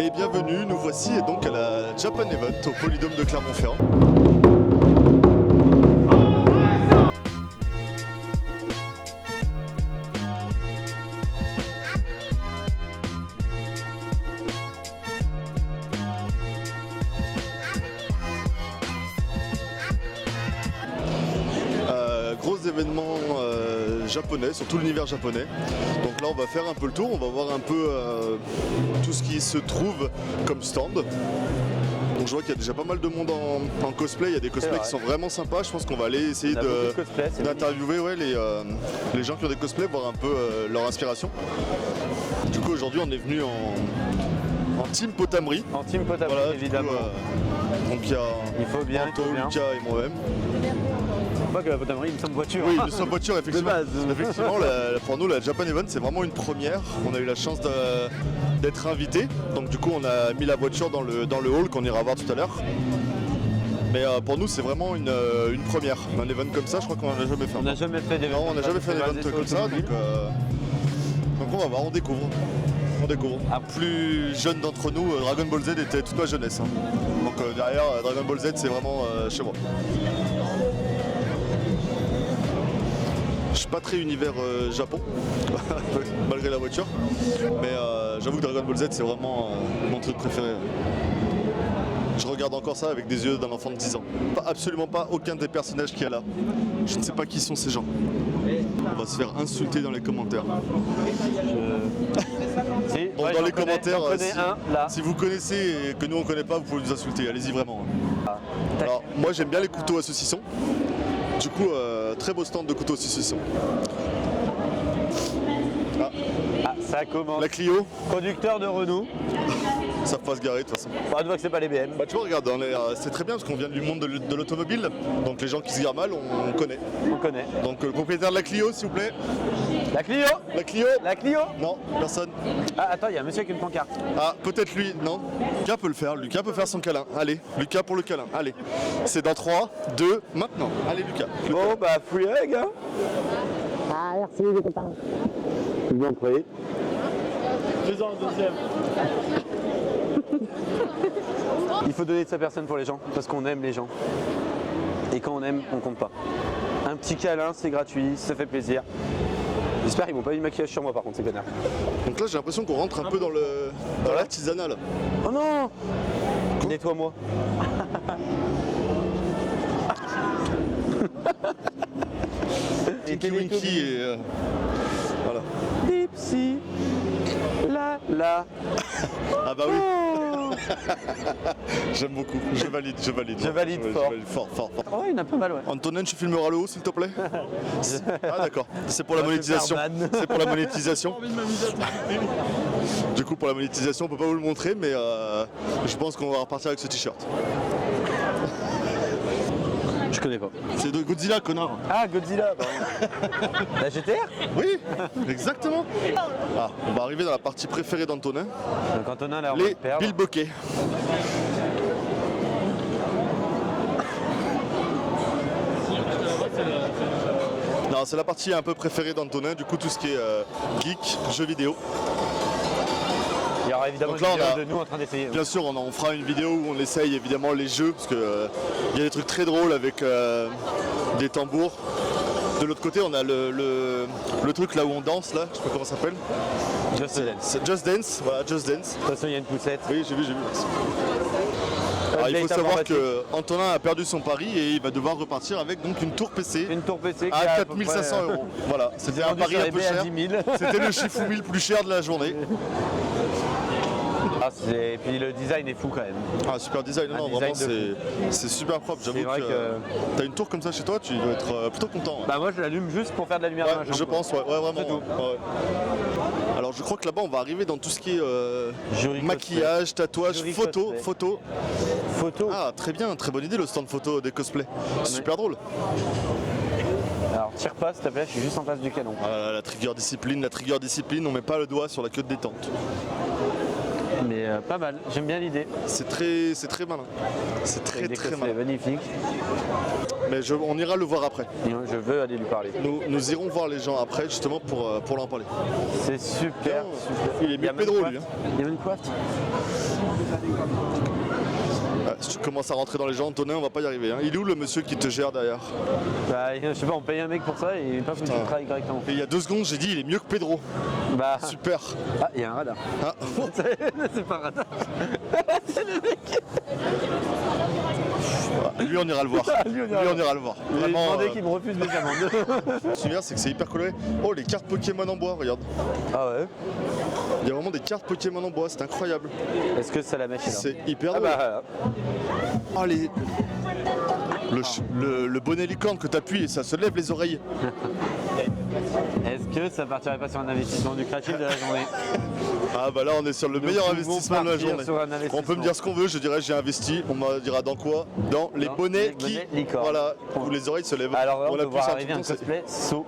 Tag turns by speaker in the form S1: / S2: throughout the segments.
S1: Et bienvenue, nous voici donc à la Japan Event au Polydôme de Clermont-Ferrand. Gros événement japonais, sur tout l'univers japonais. Donc là on va faire un peu le tour, on va voir un peu tout ce qui se trouve comme stand. Donc je vois qu'il y a déjà pas mal de monde en cosplay, il y a des cosplays qui sont vraiment sympas. Je pense qu'on va aller essayer d'interviewer les gens qui ont des cosplays, voir un peu leur inspiration. Du coup aujourd'hui on est venu en team Potamri.
S2: En team Potamri, voilà, évidemment.
S1: Donc il y a Anto, Lucas et moi-même.
S2: Pas que la Potamri, nous sommes voiture.
S1: Oui, nous sommes voiture, effectivement. Effectivement, pour nous, la Japan Event, c'est vraiment une première. On a eu la chance d'être invités. Donc du coup, on a mis la voiture dans le hall qu'on ira voir tout à l'heure. Mais pour nous, c'est vraiment une première. Un event comme ça, je crois qu'on n'en a jamais fait.
S2: On n'a jamais fait d'événement.
S1: Non, on n'a jamais fait d'événement comme ça. Donc on va voir, on découvre. On découvre. Un plus jeune d'entre nous, Dragon Ball Z était toute ma jeunesse. Donc derrière, Dragon Ball Z, c'est vraiment chez moi. Je suis pas très univers Japon, malgré la voiture, mais j'avoue que Dragon Ball Z c'est vraiment mon truc préféré. Je regarde encore ça avec des yeux d'un enfant de 10 ans. Absolument pas aucun des personnages qu'il y a là. Je ne sais pas qui sont ces gens. On va se faire insulter dans les commentaires. Dans les commentaires, si vous connaissez et que nous on connaît pas, vous pouvez nous insulter, allez-y vraiment. Alors moi j'aime bien les couteaux à saucisson. Du coup, très beau stand de couteaux saucisson.
S2: Ça commence.
S1: La Clio.
S2: Conducteur de Renault.
S1: Ça va pas se garer de toute façon.
S2: On voit que c'est pas les BM.
S1: Bah tu vois, regarde, c'est très bien parce qu'on vient du monde de l'automobile. Donc les gens qui se garent mal, on connaît.
S2: On connaît.
S1: Donc le propriétaire de la Clio, s'il vous plaît.
S2: La Clio.
S1: La Clio.
S2: La Clio.
S1: Non, personne.
S2: Ah attends, il y a un monsieur avec une pancarte.
S1: Ah, peut-être lui, non. Lucas peut le faire, Lucas peut faire son câlin. Allez, Lucas pour le câlin, allez. C'est dans 3, 2, maintenant. Allez Lucas.
S2: Bon bah free egg hein.
S3: Ah merci les copains.
S2: Je vous en prie.
S4: Faisons un deuxième.
S2: Il faut donner de sa personne pour les gens, parce qu'on aime les gens. Et quand on aime, on compte pas. Un petit câlin, c'est gratuit, ça fait plaisir. J'espère qu'ils m'ont pas mis de maquillage sur moi par contre, ces connards.
S1: Donc là j'ai l'impression qu'on rentre un peu dans l'artisanal.
S2: Oh non! Nettoie-moi.
S1: Tinky Winky et voilà.
S2: Dipsy. La.
S1: Ah bah oui.
S2: Oh.
S1: J'aime beaucoup, je valide.
S2: Je valide fort.
S1: Fort.
S2: Oh, il y en a pas mal, ouais.
S1: Antonin, tu filmeras le haut s'il te plaît. Ah d'accord, c'est pour la monétisation. C'est pour la monétisation. Du coup pour la monétisation on peut pas vous le montrer, mais je pense qu'on va repartir avec ce t-shirt.
S2: Je connais pas.
S1: C'est de Godzilla, connard.
S2: Ah, Godzilla, pardon. La GTR?
S1: Oui, exactement. Ah, on va arriver dans la partie préférée d'Antonin.
S2: Donc Antonin, là, on
S1: les
S2: va le perdre.
S1: bilboquets. Non, c'est la partie un peu préférée d'Antonin, du coup tout ce qui est geek, jeux vidéo.
S2: Il y aura évidemment
S1: donc là,
S2: une vidéo de nous en train d'essayer.
S1: Bien sûr, on fera une vidéo où on essaye évidemment les jeux, parce qu'il y a des trucs très drôles avec des tambours. De l'autre côté, on a le truc là où on danse, là, je sais pas comment ça s'appelle.
S2: Just Dance.
S1: Just Dance, voilà, Just Dance.
S2: De toute façon, il y a une poussette.
S1: Oui, j'ai vu. Alors, il faut savoir que Antonin a perdu son pari et il va devoir repartir avec donc une tour PC.
S2: Une tour PC
S1: à 4 500 €. Voilà, c'était un pari un peu cher. C'était le Shifumi le plus cher de la journée.
S2: Et puis le design est fou quand même.
S1: Ah, super design, non, vraiment c'est super propre. J'avoue que t'as une tour comme ça chez toi, tu dois être plutôt content. Ouais.
S2: Bah moi je l'allume juste pour faire de la lumière dans la chambre.
S1: Je pense, ouais vraiment. Ouais. Alors je crois que là-bas on va arriver dans tout ce qui est maquillage, tatouage, photo. Ah très bien, très bonne idée le stand photo des cosplays. Super drôle.
S2: Alors tire pas s'il te plaît, je suis juste en face du canon.
S1: Ah, la trigger discipline, on met pas le doigt sur la queue de détente.
S2: Mais pas mal, j'aime bien l'idée.
S1: C'est très malin. C'est très
S2: Avec des
S1: très
S2: cosplays
S1: malin.
S2: magnifiques.
S1: Mais on ira le voir après.
S2: Et je veux aller lui parler.
S1: Nous irons voir les gens après justement pour leur parler.
S2: C'est super, super.
S1: Il est
S2: y a
S1: mieux Pedro
S2: Minecraft.
S1: lui. Hein.
S2: Il y a Minecraft.
S1: Si tu commences à rentrer dans les gens, Antonin, on va pas y arriver. Hein. Il est où le monsieur qui te gère derrière?
S2: Bah, je sais pas, on paye un mec pour ça et il est pas foutu de travailler correctement.
S1: Et il y a 2 secondes, j'ai dit il est mieux que Pedro.
S2: Bah,
S1: Super.
S2: ah, il y a un radar.
S1: Ah.
S2: C'est pas un radar.
S1: Lui on ira le voir.
S2: Lui,
S1: on ira le voir.
S2: J'ai
S1: Vraiment.
S2: demandé qu'il me refuse mes amendes.
S1: Ce souvenir, c'est que c'est hyper coloré. Oh, les cartes Pokémon en bois, regarde.
S2: Ah ouais.
S1: Il y a vraiment des cartes Pokémon en bois, c'est incroyable.
S2: Est-ce que ça la machine?
S1: C'est hyper
S2: Ah
S1: drôle.
S2: bah,
S1: Oh, le bonnet licorne que t'appuies et ça se lève les oreilles.
S2: est-ce que ça partirait pas sur un investissement lucratif de la journée?
S1: Ah bah là on est sur le
S2: Nous
S1: meilleur
S2: pouvons
S1: investissement de la
S2: partir
S1: journée.
S2: sur un
S1: On peut
S2: investissement.
S1: me dire ce qu'on veut, je dirais j'ai investi, on me dira dans quoi? Dans les
S2: Dans
S1: bonnets
S2: les
S1: qui.
S2: bonnets licorne.
S1: Voilà, où les oreilles se lèvent.
S2: Alors là, on
S1: l'a
S2: peut
S1: plus
S2: voir
S1: ça
S2: arriver
S1: tout
S2: un
S1: le temps, c'est-
S2: cosplay saut.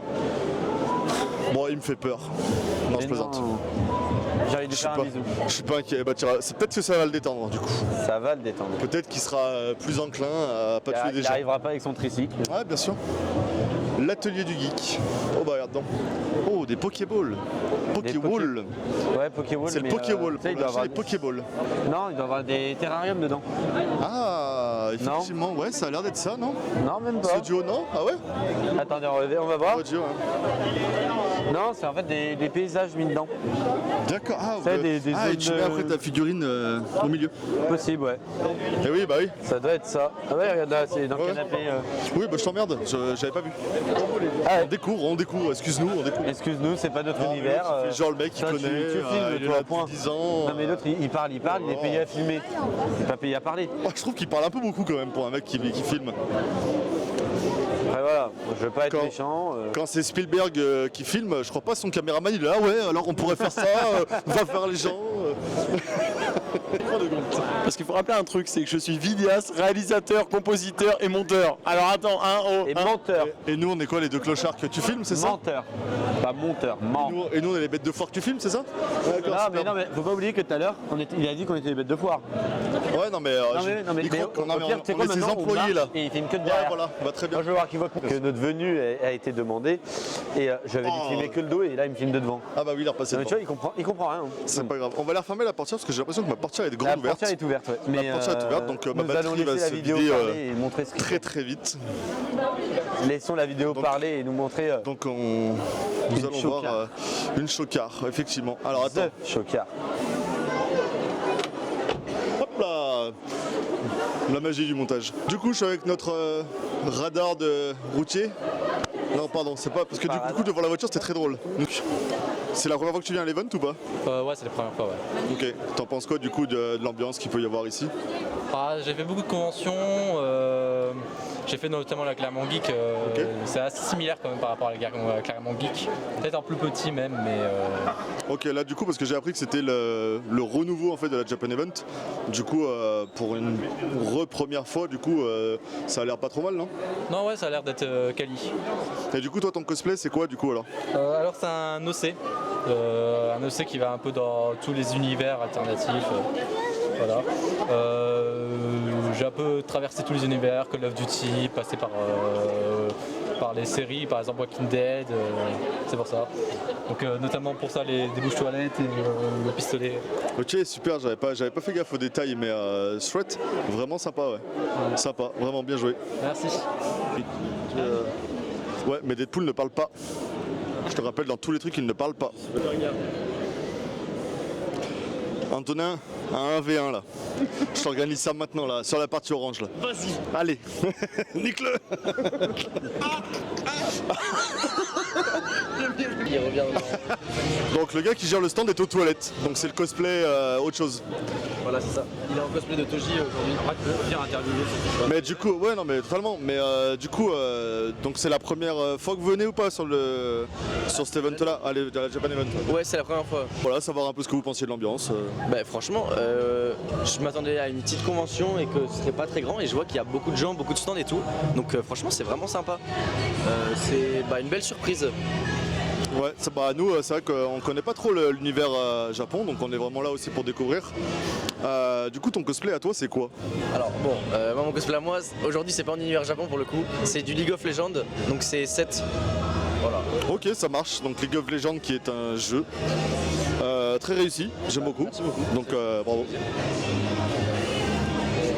S1: Bon, il me fait peur. Non, je
S2: Mais
S1: plaisante.
S2: non. J'ai envie de
S1: Je
S2: lui
S1: suis
S2: faire
S1: pas,
S2: un bisou.
S1: je suis pas inquiet. Bah, c'est peut-être que ça va le détendre du coup.
S2: Ça va le détendre.
S1: Peut-être qu'il sera plus enclin à pas tuer des
S2: Il
S1: gens.
S2: n'arrivera pas avec son tricycle.
S1: Ouais, bien sûr. L'atelier du geek. Oh bah regarde donc. Oh, des Pokéballs. Pokéball.
S2: Ouais, Pokéball.
S1: C'est le
S2: mais,
S1: Pokéball.
S2: tu sais, il
S1: On
S2: doit
S1: a
S2: avoir
S1: acheté les Pokéballs.
S2: Non, il doit avoir des terrariums dedans.
S1: Ah, effectivement, ouais, ça a l'air d'être ça, non?
S2: Non, même pas.
S1: C'est duo, non? Ah ouais?
S2: Attendez, on va voir.
S1: Ouais, duo, hein.
S2: Non, c'est en fait des paysages mis dedans.
S1: D'accord. Ah,
S2: C'est
S1: ouais.
S2: des
S1: Ah, et
S2: zones
S1: tu mets après ta figurine au milieu.
S2: Possible, ouais.
S1: Eh oui, bah oui.
S2: Ça doit être ça. Ah ouais, regarde là, c'est dans le
S1: Ouais.
S2: canapé.
S1: Oui, bah je t'emmerde, j'avais pas vu.
S2: Ah,
S1: On découvre, excuse-nous, on découvre.
S2: excuse-nous, c'est pas notre univers.
S1: Genre le mec qui
S2: toi,
S1: connaît,
S2: tu filmes,
S1: il est
S2: toi,
S1: là
S2: point.
S1: depuis 10 ans.
S2: Non mais l'autre il parle, il est payé à filmer. Il est pas payé à parler.
S1: Oh, je trouve qu'il parle un peu beaucoup quand même pour un mec qui filme.
S2: Après voilà, je veux pas être
S1: Quand-
S2: méchant.
S1: Quand c'est Spielberg qui filme, je crois pas son caméraman il est là, ouais, alors on pourrait faire ça, va faire les gens.
S4: Parce qu'il faut rappeler un truc, c'est que je suis vidéaste, réalisateur, compositeur et monteur. Alors attends,
S2: Et menteur.
S1: Et nous on est quoi les deux clochards que tu filmes, c'est ça?
S2: Menteur. Pas monteur, ment.
S1: Et nous on est les bêtes de foire que tu filmes, c'est ça?
S2: Non mais faut pas oublier que tout à l'heure, il a dit qu'on était des bêtes de foire.
S1: Ouais, non mais,
S2: Mais
S1: il croit qu'on
S2: au pire, tu sais quoi,
S1: est ses
S2: maintenant, on
S1: employés là.
S2: marche et il filme que de
S1: Ouais,
S2: derrière.
S1: voilà, bah très bien.
S2: Moi je veux voir qu'il voit que notre venue a été demandée et j'avais dit de filmer que le dos et là il me filme de devant.
S1: Ah bah oui, il est repassé
S2: Non, mais tu
S1: devant.
S2: vois, il comprend rien. hein.
S1: C'est pas grave. On va la refermer la portière parce que j'ai l'impression que ma portière est
S2: La
S1: grande ouverte.
S2: portière est ouverte, ouais. Mais,
S1: portière est ouverte, donc ma
S2: nous allons
S1: batterie va
S2: laisser la
S1: se
S2: vidéo
S1: vider,
S2: parler et montrer ce qu'il
S1: Très très vite.
S2: faut. Laissons la vidéo parler et nous montrer
S1: Donc nous
S2: Une
S1: allons
S2: chocard.
S1: voir une chocard, effectivement. Alors attends,
S2: The Chocard.
S1: hop là, la magie du montage. Du coup, je suis avec notre radar de routier. Non, pardon, c'est pas parce que du coup devant la voiture c'était très drôle. Donc, c'est la première fois que tu viens à l'event ou pas?
S5: Ouais, c'est la première fois, ouais.
S1: Ok. T'en penses quoi du coup de l'ambiance qu'il peut y avoir ici?
S5: Ah, j'ai fait beaucoup de conventions, j'ai fait notamment la Clermont Geek,
S1: Ok.
S5: c'est assez similaire quand même par rapport à la Clermont Geek. Peut-être un plus petit même, mais
S1: Ok, là du coup parce que j'ai appris que c'était le renouveau en fait de la Japan Event. Du coup, pour une première fois, du coup, ça a l'air pas trop mal, non?
S5: non, ouais, ça a l'air d'être quali.
S1: Et du coup, toi, ton cosplay, c'est quoi du coup alors?
S5: Alors c'est un OC qui va un peu dans tous les univers alternatifs. Voilà. J'ai un peu traversé tous les univers, Call of Duty, passé par les séries, par exemple Walking Dead, c'est pour ça. Donc notamment pour ça des bouches toilettes et le pistolet.
S1: Ok, super, j'avais pas fait gaffe aux détails, mais chouette, vraiment sympa, ouais. Sympa, vraiment bien joué.
S5: Merci.
S1: Ouais, mais Deadpool ne parle pas. Je te rappelle, dans tous les trucs, il ne parle pas. Antonin, un 1v1 là. Je t'organise ça maintenant là, sur la partie orange là.
S4: Vas-y.
S1: Allez, nique-le.
S4: Il revient
S1: Donc le gars qui gère le stand est aux toilettes, donc c'est le cosplay autre chose.
S4: Voilà, c'est ça. Il est en cosplay de Toji aujourd'hui. Viens interviewer.
S1: Mais du coup, ouais non mais totalement, mais du coup, donc c'est la première fois que vous venez ou pas sur cet event là, allez, à la Japan Event.
S6: Ouais, c'est la première fois.
S1: Voilà, savoir un peu ce que vous pensiez de l'ambiance.
S6: Bah, franchement, je m'attendais à une petite convention et que ce serait pas très grand et je vois qu'il y a beaucoup de gens, beaucoup de stands et tout. Donc franchement, c'est vraiment sympa. C'est une belle surprise.
S1: Ouais, nous c'est vrai qu'on connaît pas trop l'univers Japon, donc on est vraiment là aussi pour découvrir. Du coup ton cosplay à toi c'est quoi?
S6: Alors bon, moi mon cosplay à moi, aujourd'hui c'est pas en univers Japon pour le coup, c'est du League of Legends, donc c'est 7. Voilà.
S1: Ok, ça marche, donc League of Legends qui est un jeu très réussi, j'aime beaucoup.
S6: Merci beaucoup.
S1: Donc bravo.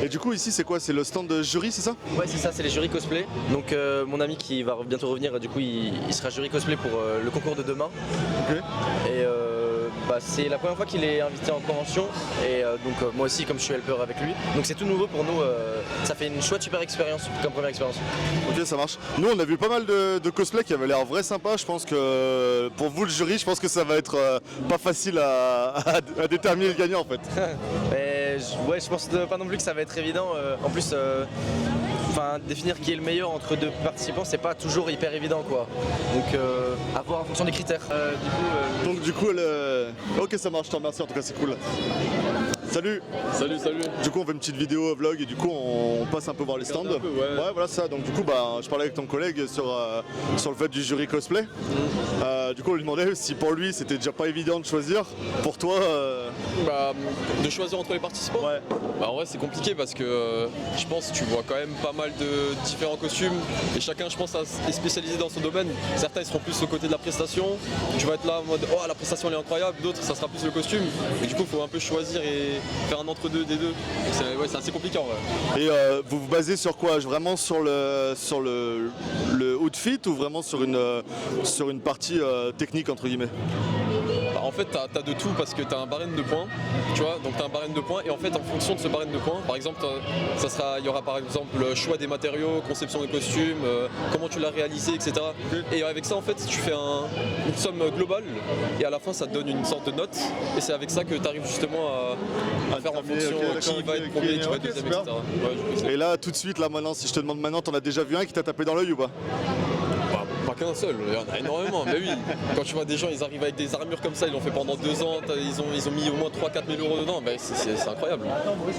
S1: Et du coup ici c'est quoi? C'est le stand de jury, c'est ça?
S6: Ouais c'est ça, c'est les jurys cosplay. Donc mon ami qui va bientôt revenir, du coup il sera jury cosplay pour le concours de demain.
S1: Ok.
S6: Et c'est la première fois qu'il est invité en convention et donc moi aussi comme je suis helper avec lui. Donc c'est tout nouveau pour nous, ça fait une chouette super expérience comme première expérience.
S1: Ok, ça marche. Nous on a vu pas mal de cosplays qui avaient l'air vrai sympa. Je pense que pour vous le jury, je pense que ça va être pas facile à déterminer le gagnant en fait.
S6: Je pense pas non plus que ça va être évident. En plus, définir qui est le meilleur entre deux participants, c'est pas toujours hyper évident quoi. Donc à voir en fonction des critères.
S1: Donc du coup, ok ça marche, je te remercie, en tout cas c'est cool. Salut.
S7: Salut.
S1: Du coup on fait une petite vidéo vlog et du coup on passe un peu voir les stands.
S7: Un peu, ouais.
S1: Voilà ça. Donc du coup je parlais avec ton collègue sur le fait du jury cosplay. Du coup on lui demandait si pour lui c'était déjà pas évident de choisir. Pour toi
S7: De choisir entre les participants.
S1: Ouais.
S7: En vrai c'est compliqué parce que je pense que tu vois quand même pas mal de différents costumes et chacun je pense est spécialisé dans son domaine. Certains ils seront plus au côté de la prestation. Tu vas être là en mode oh la prestation elle est incroyable, d'autres ça sera plus le costume. Et du coup il faut un peu choisir et faire un entre-deux des deux. C'est assez compliqué en vrai.
S1: Et vous vous basez sur quoi? Vraiment sur le outfit ou vraiment sur une partie technique entre guillemets?
S7: En fait, t'as de tout parce que t'as un barème de points, tu vois, donc t'as un barème de points et en fait, en fonction de ce barème de points, par exemple, il y aura par exemple le choix des matériaux, conception des costumes, comment tu l'as réalisé, etc. Et avec ça, en fait, tu fais une somme globale et à la fin, ça te donne une sorte de note et c'est avec ça que tu arrives justement à faire en fonction qui va être premier, qui va être deuxième, etc. Ouais,
S1: et là, tout de suite, là maintenant, si je te demande maintenant, t'en as déjà vu un qui t'a tapé dans l'œil ou pas?
S7: Pas qu'un seul, il y en a énormément, mais oui. Quand tu vois des gens, ils arrivent avec des armures comme ça, ils l'ont fait pendant 2 ans, ils ont mis au moins 3-4 000 euros dedans, c'est incroyable.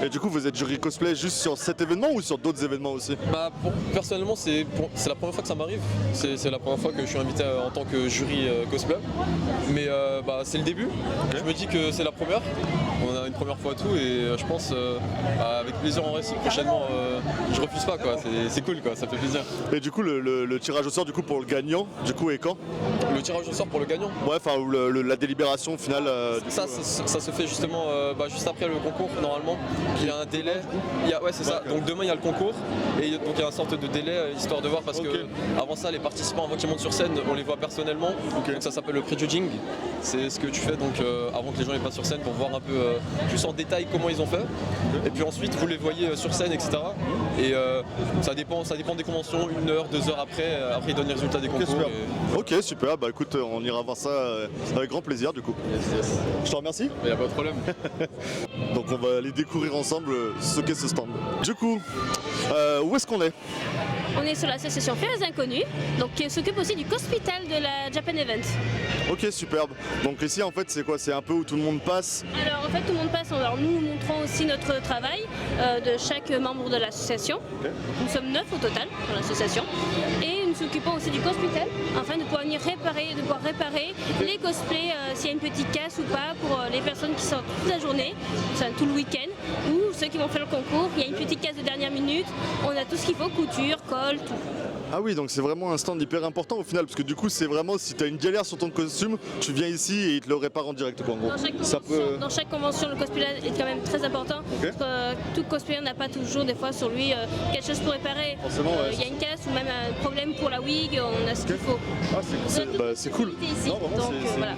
S1: Et du coup, vous êtes jury cosplay juste sur cet événement ou sur d'autres événements aussi?
S7: Personnellement, c'est la première fois que ça m'arrive, c'est la première fois que je suis invité en tant que jury cosplay, mais c'est le début, je me dis que c'est la première, on a une première fois à tout et je pense avec plaisir en vrai si prochainement je refuse pas quoi, c'est cool quoi, ça fait plaisir.
S1: Et du coup, le tirage au sort du coup pour le gagnant, du coup est quand?
S7: Le tirage au sort pour le gagnant?
S1: Ouais, enfin la délibération finale.
S7: Ça se fait justement juste après le concours normalement. Il y a un délai. Ouais c'est ça. Donc demain il y a le concours et donc il y a une sorte de délai histoire de voir parce que avant ça les participants avant qu'ils montent sur scène on les voit personnellement. Donc ça s'appelle le prejudging. C'est ce que tu fais donc avant que les gens les passent sur scène pour voir un peu plus en détail comment ils ont fait. Et puis ensuite vous les voyez sur scène etc. Et ça dépend des conventions, 1 heure, 2 heures après ils donnent les résultats des concours.
S1: Ok super, bah écoute on ira voir ça avec grand plaisir du coup.
S7: Yes.
S1: Je te remercie.
S7: Il n'y a pas de problème.
S1: Donc on va aller découvrir ensemble ce qu'est ce stand. Du coup, où est-ce qu'on est?
S8: On est sur l'association Faire les Inconnus, donc qui s'occupe aussi du Cospital de la Japan Event.
S1: Ok superbe. Donc ici en fait c'est quoi? C'est un peu où tout le monde passe?
S8: Alors en fait tout le monde passe, alors nous montrons aussi notre travail de chaque membre de l'association.
S1: Okay.
S8: Nous sommes 9 au total dans l'association. Et nous s'occupons aussi du Cospital, afin de pouvoir venir réparer les cosplays s'il y a une petite casse ou pas pour les personnes qui sortent toute la journée, enfin, tout le week-end, ou ceux qui vont faire le concours. Il y a une petite casse de dernière minute, on a tout ce qu'il faut, couture, colle, tout.
S1: Ah oui, donc c'est vraiment un stand hyper important au final, parce que du coup c'est vraiment si tu as une galère sur ton costume, tu viens ici et ils te le réparent en direct quoi en gros.
S8: Dans chaque convention, le cosplay est quand même très important, parce que tout cosplayer n'a pas toujours des fois sur lui quelque chose pour réparer. Il y a une casse ou même un problème pour la wig, on a ce qu'il faut.
S1: Ah c'est cool.
S8: Ici.
S1: Non, vraiment,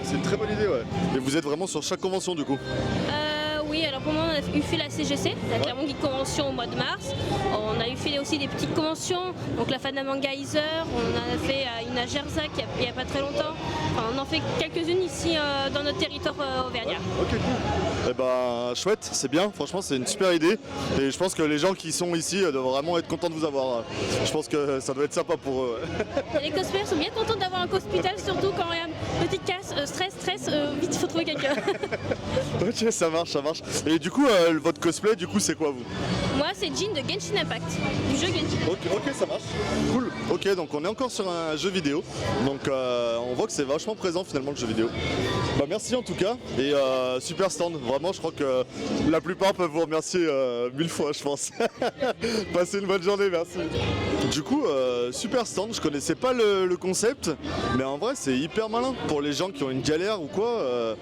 S1: c'est une très bonne idée ouais. Et vous êtes vraiment sur chaque convention du coup?
S8: Oui, alors pour le moment on a eu fait la CGC, la Clermont Geek Convention au mois de mars. On a eu fait aussi des petites conventions, donc la Fana Mangaiser, on en a fait une à Gerzac il n'y a pas très longtemps. Enfin, on en fait quelques-unes ici dans notre territoire auvergnat.
S1: Ok cool. Eh ben chouette, c'est bien, franchement c'est une super idée. Et je pense que les gens qui sont ici doivent vraiment être contents de vous avoir. Je pense que ça doit être sympa pour eux.
S8: Les cosplayers sont bien contents d'avoir un cospital, surtout quand il y a une petite casse, stress, vite il faut trouver quelqu'un.
S1: Ok ça marche. Et du coup votre cosplay du coup c'est quoi vous?
S8: Moi, c'est Jin de Genshin Impact, du jeu Genshin Impact.
S1: Ok, ça marche. Cool. Ok, donc on est encore sur un jeu vidéo. Donc on voit que c'est vachement présent finalement le jeu vidéo. Bah merci en tout cas. Et super stand. Vraiment, je crois que la plupart peuvent vous remercier 1000 fois, je pense. Passez une bonne journée, merci. Du coup, super stand. Je connaissais pas le concept, mais en vrai, c'est hyper malin pour les gens qui ont une galère ou quoi.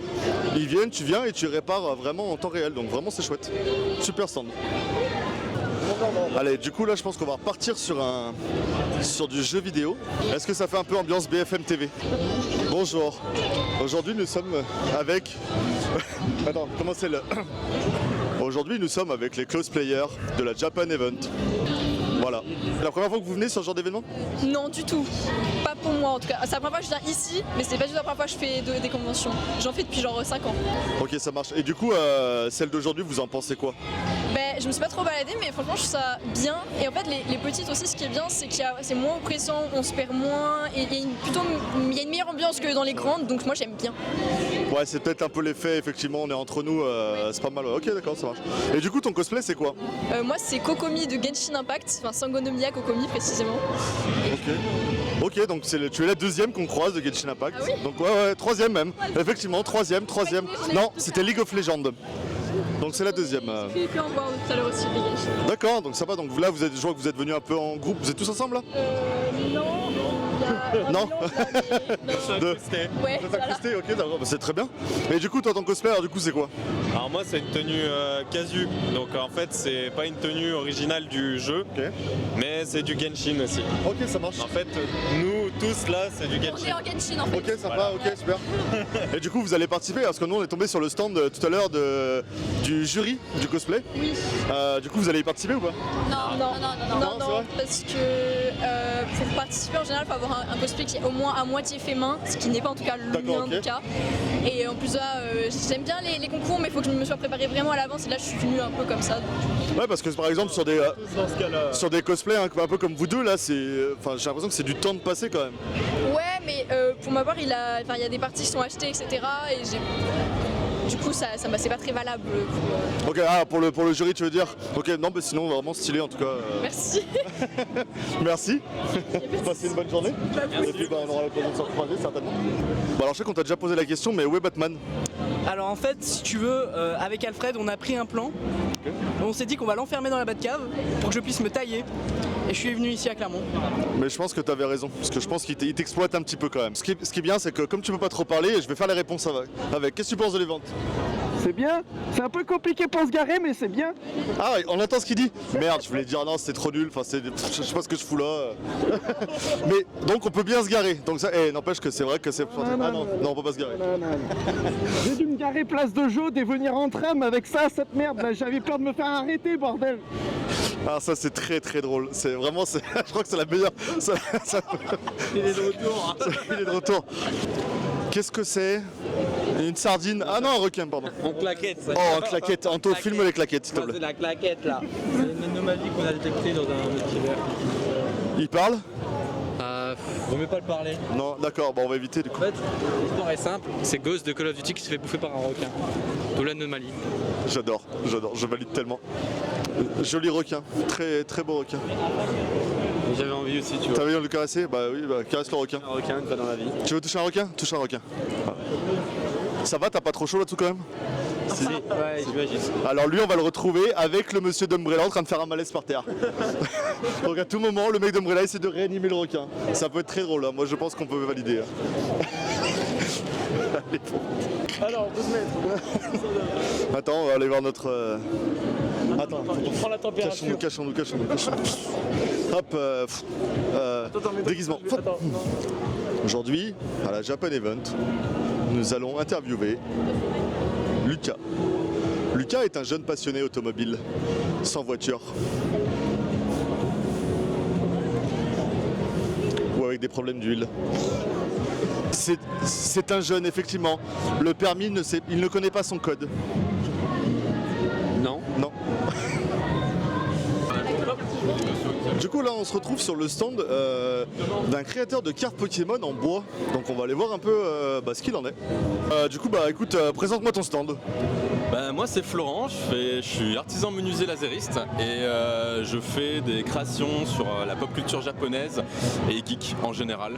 S1: Ils viennent, tu viens et tu répares vraiment en temps réel. Donc vraiment, c'est chouette. Super stand. Allez, du coup là je pense qu'on va repartir sur du jeu vidéo. Est-ce que ça fait un peu ambiance BFM TV? Bonjour. Aujourd'hui nous sommes avec... Attends, comment c'est le... Aujourd'hui nous sommes avec les cosplayers de la Japan Event. Voilà. C'est la première fois que vous venez sur ce genre d'événement?
S9: Non, du tout. Pas pour moi en tout cas. C'est la première fois que je viens ici, mais c'est pas du tout la première fois que je fais des conventions. J'en fais depuis genre 5 ans.
S1: Ok, ça marche. Et du coup, celle d'aujourd'hui, vous en pensez quoi?
S9: Ben, je me suis pas trop baladée, mais franchement, je trouve ça bien. Et en fait, les petites aussi, ce qui est bien, c'est c'est moins oppressant, on se perd moins, et il y a une meilleure ambiance que dans les grandes, donc moi j'aime bien.
S1: Ouais, c'est peut-être un peu l'effet, effectivement, on est entre nous, c'est pas mal. Ok, d'accord, ça marche. Et du coup, ton cosplay, c'est quoi?
S9: Moi, c'est Kokomi de Genshin Impact, enfin Sangonomiya Kokomi précisément.
S1: Ok, donc tu es la deuxième qu'on croise de Genshin Impact.
S9: Ah oui?
S1: Donc ouais, troisième même. Effectivement, troisième. Non, c'était League of Legends. Donc c'est la deuxième.
S9: J'ai pu en voir tout à l'heure aussi, des Genshin.
S1: D'accord, donc ça va. Donc là, je vois que vous êtes venus un peu en groupe. Vous êtes tous ensemble là?
S9: Non.
S1: Non.
S9: Ouais,
S1: Vous êtes incrustés, ok, d'accord, bah, c'est très bien. Et du coup, toi, ton cosplay, alors du coup, c'est quoi?
S10: Alors moi, c'est une tenue casu. Donc en fait, c'est pas une tenue originale du jeu, mais c'est du Genshin aussi.
S1: Ok, ça marche.
S10: En fait, nous tous là, c'est du
S9: On est
S10: Genshin.
S9: en Genshin en fait.
S1: Ok, sympa, ok, super. Et du coup, vous allez participer parce que nous, on est tombé sur le stand tout à l'heure du jury du cosplay.
S9: Oui.
S1: Du coup, vous allez y participer ou pas?
S9: Non, parce que pour participer en général, il faut avoir un cosplay qui est au moins à moitié fait main, ce qui n'est pas en tout cas le mien du cas. Et en plus là, j'aime bien les concours, mais il faut que je me sois préparée vraiment à l'avance. Et là, je suis venue un peu comme ça.
S1: Ouais, parce que par exemple sur des cosplays un peu comme vous deux là, j'ai l'impression que c'est du temps de passer quand même.
S9: Ouais, mais pour ma part, il y a des parties qui sont achetées, etc. Et du coup, c'est pas très valable.
S1: Ok, pour le jury, tu veux dire? Ok, non, mais sinon, vraiment stylé en tout cas.
S9: Merci.
S1: Merci. Passez une bonne journée. Et puis, on aura l'occasion de se recroiser certainement. Bon, alors, je sais qu'on t'a déjà posé la question, mais où est Batman?
S11: Alors en fait, si tu veux, avec Alfred, on a pris un plan. On s'est dit qu'on va l'enfermer dans la Batcave pour que je puisse me tailler. Et je suis venu ici à Clermont.
S1: Mais je pense que tu avais raison, parce que je pense qu'il t'exploite un petit peu quand même. Ce qui est bien, c'est que comme tu peux pas trop parler, je vais faire les réponses avec. Qu'est-ce que tu penses de l'event?
S12: C'est bien, c'est un peu compliqué pour se garer, mais c'est bien.
S1: Ah, on entend ce qu'il dit. Merde, je voulais dire non, c'était trop nul, je sais pas ce que je fous là. Mais donc on peut bien se garer. Donc ça, n'empêche que c'est vrai que c'est... non, on peut pas se garer.
S12: J'ai dû me garer place de Jaude et venir en tram avec ça, cette merde là. J'avais peur de me faire arrêter, bordel.
S1: Ah, ça c'est très très drôle. C'est vraiment, je crois que c'est la meilleure.
S4: Il est de retour.
S1: Il est de retour. Qu'est-ce que c'est? Une sardine? Ah non, un requin, pardon.
S4: En claquette.
S1: Oh, en claquette. Anto, filme les claquettes, s'il te plaît.
S4: C'est la claquette là. C'est une anomalie qu'on a détectée dans un multivers.
S1: Il parle?
S5: Vaut mieux pas le parler.
S1: Non, d'accord, on va éviter du coup.
S5: En fait, l'histoire est simple, c'est Ghost de Call of Duty qui se fait bouffer par un requin. D'où l'anomalie.
S1: J'adore, je valide tellement. Joli requin, très très beau requin.
S2: J'avais envie aussi, tu vois.
S1: T'avais envie de le caresser? Bah oui, caresse le requin.
S2: Un requin, une fois dans la vie.
S1: Tu veux toucher un requin? Touche un requin. Voilà. Ça va, t'as pas trop chaud là-dessous quand même?
S2: Si, ouais, j'imagine.
S1: Alors lui, on va le retrouver avec le monsieur d'Umbrella en train de faire un malaise par terre. Donc à tout moment, le mec d'Umbrella essaie de réanimer le requin. Ça peut être très drôle, hein. Moi je pense qu'on peut valider. Allez, bon.
S12: Alors, 12 mètres.
S1: Attends, on va aller voir notre... Attends,
S12: on prend la température.
S1: Cachons-nous. Hop, déguisement. Aujourd'hui, à la Japan Event, nous allons interviewer Lucas. Lucas est un jeune passionné automobile, sans voiture. Ou avec des problèmes d'huile. C'est un jeune, effectivement. Le permis, il ne connaît pas son code.
S2: Non.
S1: Non. Du coup là on se retrouve sur le stand d'un créateur de cartes Pokémon en bois. Donc on va aller voir un peu ce qu'il en est. Du coup bah écoute, présente-moi ton stand.
S13: Moi c'est Florent, je suis artisan menuisier lasériste et je fais des créations sur la pop culture japonaise et geek en général.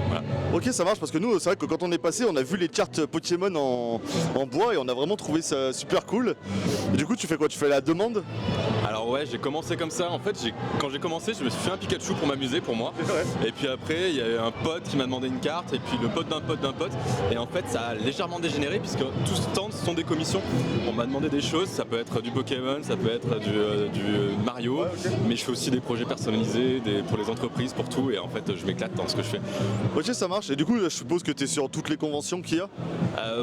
S13: Voilà.
S1: Ok, ça marche parce que nous, c'est vrai que quand on est passé, on a vu les cartes Pokémon en bois et on a vraiment trouvé ça super cool. Et du coup, tu fais quoi? Tu fais la demande?
S13: Alors ouais, j'ai commencé comme ça. En fait, quand j'ai commencé, je me suis fait un Pikachu pour m'amuser, pour moi. Et puis après, il y a eu un pote qui m'a demandé une carte et puis le pote d'un pote d'un pote. Et en fait, ça a légèrement dégénéré puisque tous les stands sont des commissions. On m'a demandé des choses, ça peut être du Pokémon, ça peut être du Mario. Ouais, okay. Mais je fais aussi des projets personnalisés pour les entreprises, pour tout. Et en fait, je m'éclate dans ce que je fais.
S1: Ok, ça marche. Et du coup, je suppose que tu es sur toutes les conventions qu'il y a?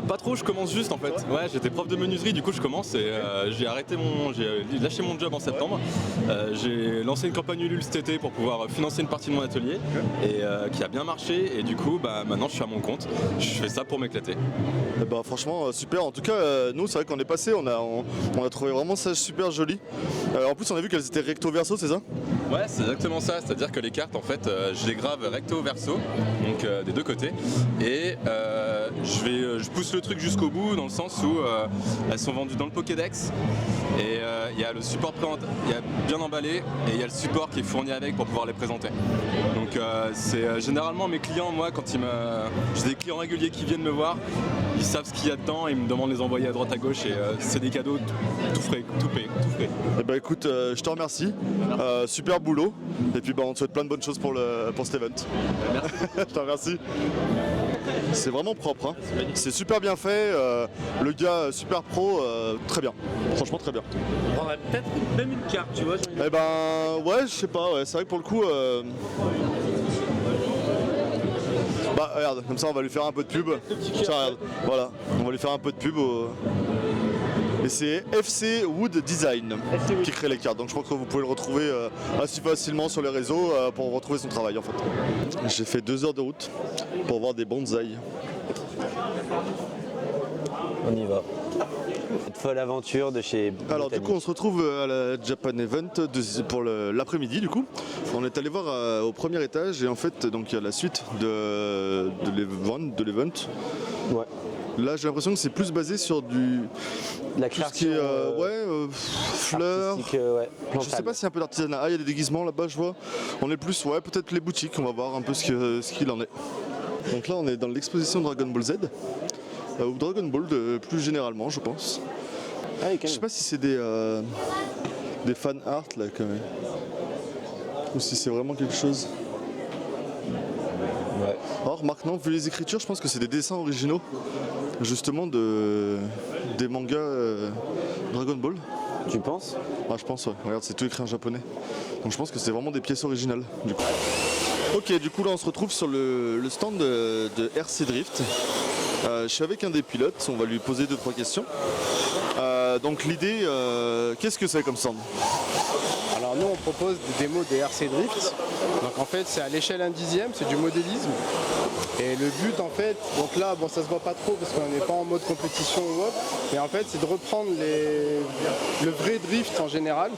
S13: Pas trop, je commence juste en fait. Ouais, j'étais prof de menuiserie, du coup je commence et j'ai lâché mon job en septembre. J'ai lancé une campagne Ulule cet été pour pouvoir financer une partie de mon atelier et qui a bien marché. Et du coup, maintenant je suis à mon compte. Je fais ça pour m'éclater.
S1: Franchement, super. En tout cas, nous, c'est vrai qu'on est passé, on a trouvé vraiment ça super joli. En plus, on a vu qu'elles étaient recto verso, c'est ça?
S13: Ouais, c'est exactement ça. C'est-à-dire que les cartes, en fait, je les grave recto verso, donc des deux côtés. Et je pousse le truc jusqu'au bout dans le sens où elles sont vendues dans le Pokédex et il y a le support il y a bien emballé et il y a le support qui est fourni avec pour pouvoir les présenter. Donc c'est généralement mes clients, moi quand j'ai des clients réguliers qui viennent me voir, ils savent ce qu'il y a dedans et ils me demandent de les envoyer à droite à gauche et c'est des cadeaux tout frais, tout payé, tout frais.
S1: Eh ben écoute, je te remercie, super boulot et puis on te souhaite plein de bonnes choses pour cet event.
S13: Merci.
S1: Je te remercie. C'est vraiment propre, hein. C'est super bien fait, le gars super pro, très bien, franchement très bien.
S2: On prendrait peut-être même une carte, tu vois.
S1: Eh ben ouais, je sais pas, ouais. C'est vrai que pour le coup... regarde, comme ça on va lui faire un peu de pub. Tiens, regarde, voilà, on va lui faire un peu de pub. Et c'est FC Wood Design qui crée les cartes, donc je crois que vous pouvez le retrouver assez facilement sur les réseaux pour retrouver son travail en fait. J'ai fait 2 heures de route pour voir des bonsaïs.
S2: On y va. Cette folle aventure de chez
S1: Alors du coup on se retrouve à la Japan Event pour l'après-midi du coup. On est allé voir au premier étage et en fait donc il y a la suite de l'event.
S2: Ouais.
S1: Là j'ai l'impression que c'est plus basé sur
S2: la création,
S1: fleurs.
S2: Je
S1: sais pas s'il y a un peu d'artisanat. Ah, il y a des déguisements là-bas, je vois. On est plus, peut-être les boutiques. On va voir un peu ce qu'il en est. Donc là, on est dans l'exposition Dragon Ball Z ou Dragon Ball plus généralement, je pense. Je sais pas si c'est des fan art là quand même, ou si c'est vraiment quelque chose. Ouais. Alors, remarque, non, vu les écritures, je pense que c'est des dessins originaux, justement des mangas Dragon Ball.
S2: Tu penses?
S1: Ah, je pense, ouais. Regarde, c'est tout écrit en japonais. Donc je pense que c'est vraiment des pièces originales, du coup. Ok, du coup là on se retrouve sur le stand de RC Drift. Je suis avec un des pilotes, on va lui poser 2-3 questions. Donc l'idée, qu'est-ce que c'est comme stand?
S14: Alors nous on propose des démos des RC Drift. Donc en fait c'est à l'échelle 1/10, c'est du modélisme. Et le but en fait, donc là bon ça se voit pas trop parce qu'on n'est pas en mode compétition ou autre, mais en fait c'est de reprendre le vrai drift en général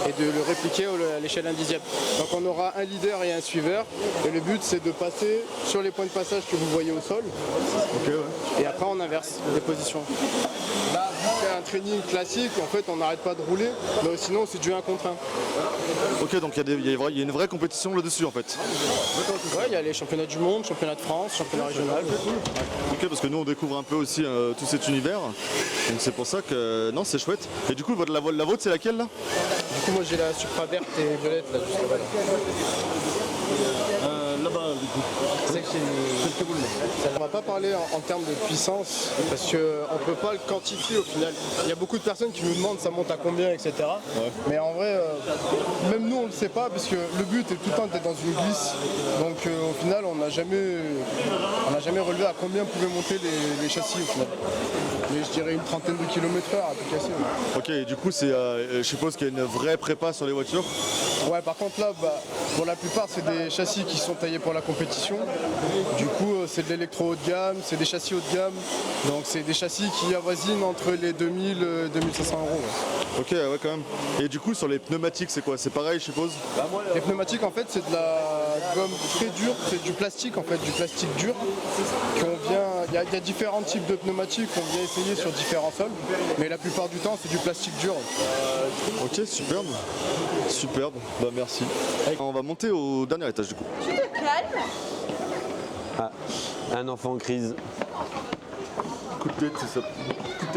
S14: et de le répliquer à l'échelle 1/10. Donc on aura un leader et un suiveur et le but c'est de passer sur les points de passage que vous voyez au sol.
S1: Okay, ouais.
S14: Et après on inverse les positions. Là c'est un training classique, en fait on n'arrête pas de rouler, mais sinon c'est du 1 contre 1.
S1: Ok, donc il y a une vraie compétition là-dessus en fait.
S14: Ouais, il y a les championnats du monde, championnat de France, championnat régional.
S1: Ok, parce que nous on découvre un peu aussi tout cet univers, donc c'est pour ça que non c'est chouette. Et du coup la vôtre c'est laquelle là?
S14: Du coup moi j'ai la Supra verte et violette là juste là-bas. Là-bas du coup. On va pas parler en termes de puissance parce qu'on ne peut pas le quantifier au final. Il y a beaucoup de personnes qui nous demandent ça monte à combien, etc. Ouais. Mais en vrai, même nous on le sait pas parce que le but est tout le temps d'être dans une glisse. Donc au final on n'a jamais relevé à combien pouvaient monter les châssis au final. Mais je dirais une trentaine de km/h à tout casser.
S1: Ok, et du coup je suppose qu'il y a une vraie prépa sur les voitures.
S14: Ouais, par contre là, pour la plupart, c'est des châssis qui sont taillés pour la compétition. Du coup, c'est de l'électro haut de gamme, c'est des châssis haut de gamme. Donc c'est des châssis qui avoisinent entre les 2000 et 2500 euros. Ouais.
S1: Ok, ouais, quand même. Et du coup, sur les pneumatiques, c'est quoi? C'est pareil, je suppose?
S14: Les pneumatiques, en fait, c'est de la gomme très dure, c'est du plastique, en fait, du plastique dur. Il y a différents types de pneumatiques qu'on vient essayer sur différents sols, mais la plupart du temps, c'est du plastique dur.
S1: Ok, superbe. Superbe, bah merci. On va monter au dernier étage du coup.
S9: Tu te calmes?
S2: Ah, un enfant en crise.
S1: Coup de tête, c'est ça.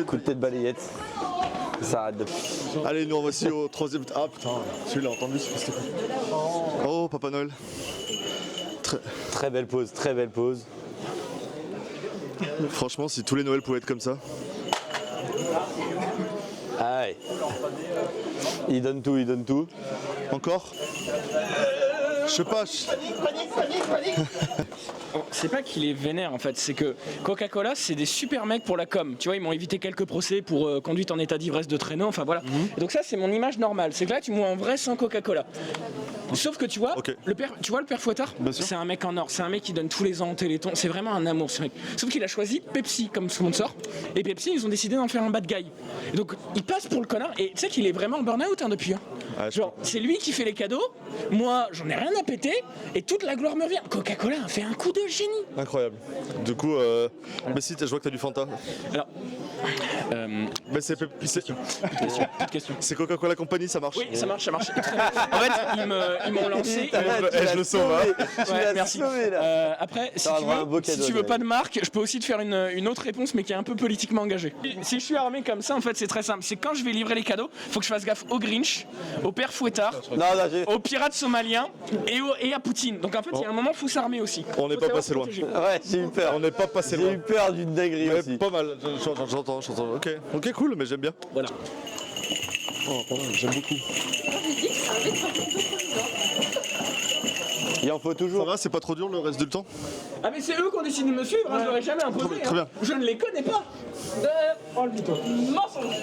S2: Coup de tête balayette. Ça arrête de...
S1: Allez, nous on voici au troisième... Ah putain, celui-là entendu, c'est quoi? Oh, Papa Noël.
S2: Très belle pause, très belle pause.
S1: Franchement, si tous les Noëls pouvaient être comme ça.
S2: Aïe. Il donne tout, il donne tout.
S1: Encore? Je sais pas.
S11: C'est pas qu'il est vénère en fait, c'est que Coca-Cola c'est des super mecs pour la com. Tu vois, ils m'ont évité quelques procès pour conduite en état d'ivresse de traîneau, enfin voilà. Et donc ça c'est mon image normale, c'est que là tu me vois en vrai sans Coca-Cola. Sauf que tu vois, le père Fouettard, c'est un mec en or, c'est un mec qui donne tous les ans au Téléthon, c'est vraiment un amour ce mec. Sauf qu'il a choisi Pepsi comme sponsor, et Pepsi ils ont décidé d'en faire un bad guy. Et donc il passe pour le connard, et tu sais qu'il est vraiment en burn-out depuis. Genre c'est lui qui fait les cadeaux, moi j'en ai rien à péter, et toute la gloire me revient. Coca-Cola a fait un coup de génie.
S1: Incroyable. Du coup, mais si, je vois que t'as du Fanta.
S11: Alors,
S1: mais c'est c'est Coca-Cola Company, ça marche?
S11: Oui, ça marche, ça marche. En fait, ils m'ont lancé.
S1: Je le sauve.
S11: Ouais, merci. Après, si tu veux pas de marque, je peux aussi te faire une autre réponse, mais qui est un peu politiquement engagée. Si je suis armé comme ça, en fait, c'est très simple. C'est quand je vais livrer les cadeaux, faut que je fasse gaffe au Grinch, au père Fouettard, aux pirates somaliens et à Poutine. Donc en fait, il y a un moment, faut s'armer aussi.
S1: On n'est pas passé loin.
S2: Ouais, j'ai eu peur.
S1: On n'est pas passé loin.
S2: J'ai eu peur d'une dinguerie aussi.
S1: Pas mal. J'entends. Ok, cool, mais j'aime bien.
S11: Voilà.
S1: Oh, pas mal, j'aime beaucoup.
S2: Il en faut toujours.
S1: Ça va, c'est pas trop dur le reste du temps?
S11: Ah mais c'est eux qui ont décidé de me suivre, je leur ai jamais imposé.
S1: Très bien.
S11: Je ne les connais pas. Oh le putain. Mensonge.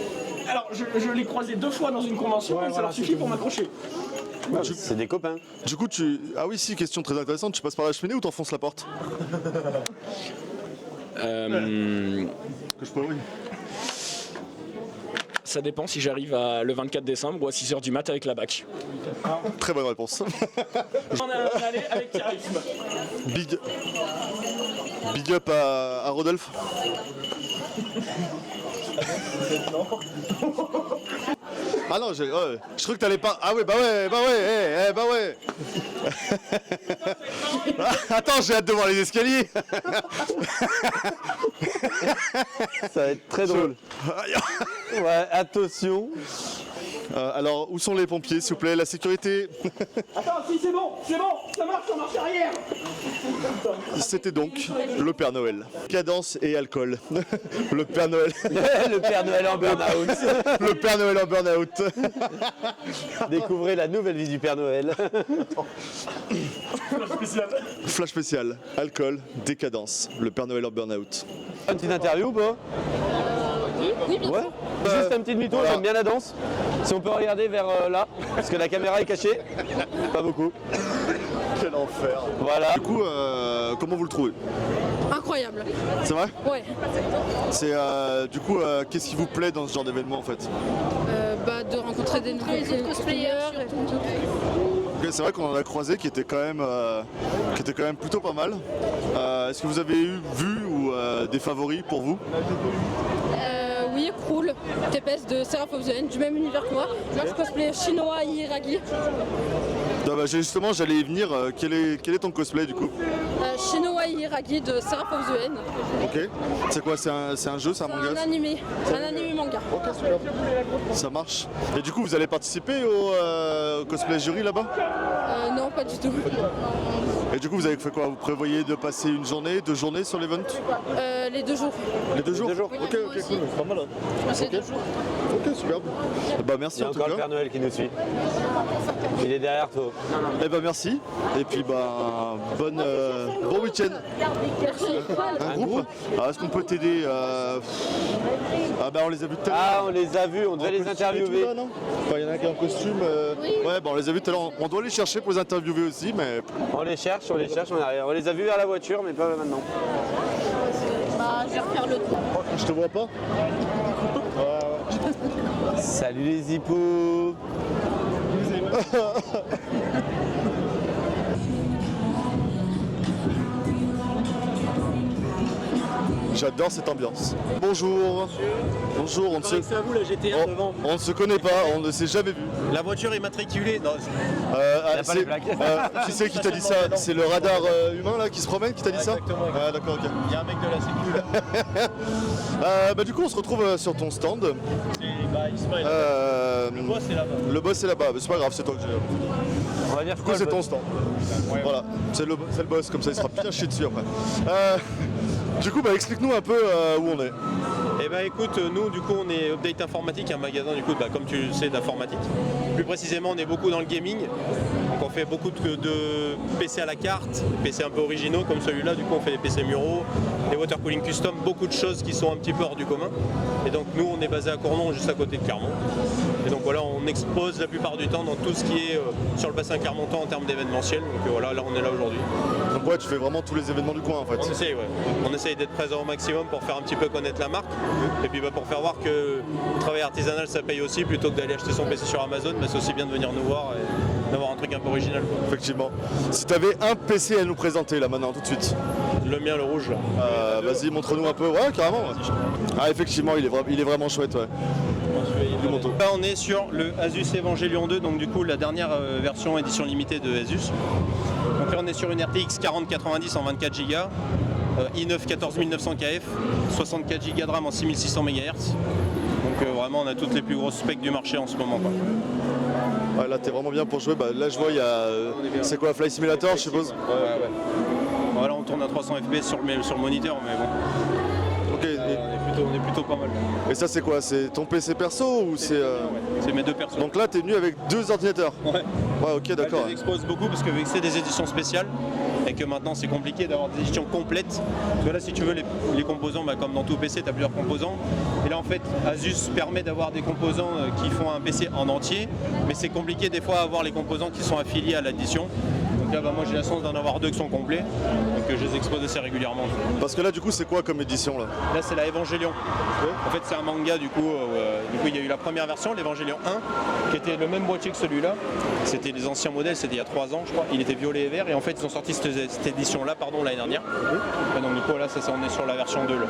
S11: Alors je l'ai croisé 2 fois dans une convention et ça leur suffit pour m'accrocher.
S2: C'est des copains.
S1: Du coup, Ah oui, si, question très intéressante. Tu passes par la cheminée ou t'enfonces la porte? Que je peux, oui.
S11: Ça dépend si j'arrive le 24 décembre ou à 6h du mat avec la BAC.
S1: Très bonne réponse.
S11: On est allé avec charisme.
S1: Big up à Rodolphe. Ah non, je crois que t'allais pas. Ah ouais, bah ouais. Attends, j'ai hâte de voir les escaliers.
S2: Ça va être très drôle. Ouais, attention.
S1: Alors, où sont les pompiers, s'il vous plaît? La sécurité.
S11: Attends, si c'est bon, ça marche arrière.
S1: C'était donc le Père Noël. Cadence et alcool. Le Père Noël.
S2: Le Père Noël en burn-out.
S1: Le Père Noël en burn-out.
S2: Découvrez la nouvelle vie du Père Noël.
S1: Flash spécial. Alcool, décadence. Le Père Noël en burn-out.
S2: Une petite interview ou pas?
S8: Oui, bien sûr.
S2: Juste un petit demi-tour, j'aime bien la danse. Si on peut regarder vers là, parce que la caméra est cachée. Pas beaucoup.
S1: Quel enfer.
S2: Voilà.
S1: Du coup, comment vous le trouvez?
S9: Incroyable.
S1: C'est vrai?
S9: Ouais.
S1: C'est du coup, qu'est-ce qui vous plaît dans ce genre d'événement en fait?
S9: De rencontrer des nouveaux cosplayers.
S1: Okay, c'est vrai qu'on en a croisé qui était quand même plutôt pas mal. Est-ce que vous avez vu ou des favoris pour vous?
S9: Oui, Krul, TPS de Seraph of the End, du même univers que moi. Moi, je cosplay chinois Hiragi.
S1: Justement, j'allais y venir. Quel est ton cosplay du coup?
S9: Chinois Hiragi de Seraph of the End.
S1: Ok. C'est quoi? C'est un jeu? C'est un manga?
S9: Un animé manga.
S1: Ok, super. Ça marche. Et du coup, vous allez participer au cosplay jury là-bas?
S9: Non, pas du tout.
S1: Et du coup, vous avez fait quoi? Vous prévoyez de passer une journée, 2 journées sur l'event?
S9: Les 2 jours.
S1: Les 2 jours?
S9: Oui,
S1: Ok, cool. Pas mal.
S9: C'est 2 jours.
S1: Ok, superbe. Bah merci.
S2: Il y a
S1: en tout
S2: encore
S1: cas.
S2: le Père Noël qui nous suit. Il est derrière toi.
S1: Eh bah merci. Et puis bon week-end. Un groupe. Alors, est-ce qu'on peut t'aider Ah bah on les a vus tout à l'heure.
S2: Ah, on les a vus, on devait les interviewer.
S1: Il y en a qui est en costume. Ouais, bon, on les a vus tout à l'heure. On doit les chercher pour les interviewer aussi, mais...
S2: On les cherche, on les a vus vers la voiture, mais pas maintenant.
S9: Bah, je vais refaire le tour.
S1: Je te vois pas.
S2: Salut les hippos.
S1: J'adore cette ambiance. Bonjour. Bonjour, on ne se...
S4: C'est à vous la GT1 devant.
S1: On ne se connaît pas, on ne s'est jamais vu.
S4: La voiture est matriculée. Non.
S1: Qui c'est qui t'a dit ça? C'est le radar humain là qui se promène qui t'a dit ça?
S4: Exactement.
S1: Ah d'accord, ok.
S4: Il y a un mec de la sécu là.
S1: Bah, du coup on se retrouve sur ton stand.
S4: Ismaël. Le boss est là-bas.
S1: Le boss est là-bas, c'est pas grave, c'est toi que j'ai.
S2: On va dire
S1: du coup c'est ton stand. Voilà, c'est le boss, comme ça il sera bien chié dessus après. Du coup, bah, explique-nous un peu où on est.
S15: Eh ben écoute, nous du coup on est Update Informatique, un magasin du coup comme tu le sais d'informatique. Plus précisément on est beaucoup dans le gaming, donc on fait beaucoup de PC à la carte, PC un peu originaux comme celui-là, du coup on fait des PC muraux, des water cooling custom, beaucoup de choses qui sont un petit peu hors du commun. Et donc nous on est basé à Cournon, juste à côté de Clermont. Et donc voilà, on expose la plupart du temps dans tout ce qui est sur le bassin clermontois en termes d'événementiel. Donc voilà, là on est là aujourd'hui.
S1: Donc ouais, tu fais vraiment tous les événements du coin en fait.
S15: On essaye, ouais. On essaye d'être présent au maximum pour faire un petit peu connaître la marque. Et puis bah, pour faire voir que le travail artisanal ça paye aussi, plutôt que d'aller acheter son PC sur Amazon, bah, c'est aussi bien de venir nous voir et d'avoir un truc un peu original. Quoi.
S1: Effectivement. Si tu avais un PC à nous présenter là maintenant tout de suite.
S15: Le mien, le rouge là.
S1: Vas-y, montre-nous un peu. Ouais, carrément. Ah effectivement, il est vraiment chouette, ouais.
S15: Là on est sur le Asus Evangelion 2, donc du coup la dernière version édition limitée de Asus. Donc là on est sur une RTX 4090 en 24 Go, i9 14900 KF, 64 Go de RAM en 6600 MHz. Donc vraiment on a toutes les plus grosses specs du marché en ce moment. Quoi.
S1: Ouais, là t'es vraiment bien pour jouer. Bah, là je vois il y a... c'est quoi, Flight Simulator je suppose?
S15: Ouais. Voilà, on tourne à 300 FPS sur le moniteur, mais bon.
S1: Ok.
S15: On est plutôt pas mal.
S1: Et ça c'est quoi? C'est ton PC perso ou c'est...
S15: C'est mes deux persos.
S1: Donc là t'es venu avec deux ordinateurs?
S15: Ouais.
S1: Ouais, ok, d'accord.
S15: Je les expose beaucoup parce que vu que c'est des éditions spéciales et que maintenant c'est compliqué d'avoir des éditions complètes. Parce que là si tu veux les composants, bah, comme dans tout PC tu as plusieurs composants. Et là en fait Asus permet d'avoir des composants qui font un PC en entier, mais c'est compliqué des fois à avoir les composants qui sont affiliés à l'édition. Donc là bah, moi j'ai la chance d'en avoir deux qui sont complets, donc je les expose assez régulièrement.
S1: Parce que là du coup c'est quoi comme édition là?
S15: Là c'est la Evangelion. En fait c'est un manga du coup il y a eu la première version, l'Evangelion 1, qui était le même boîtier que celui-là. C'était les anciens modèles, c'était il y a 3 ans je crois. Il était violet et vert et en fait ils ont sorti cette édition là l'année dernière. Et donc du coup là on est sur la version 2 là.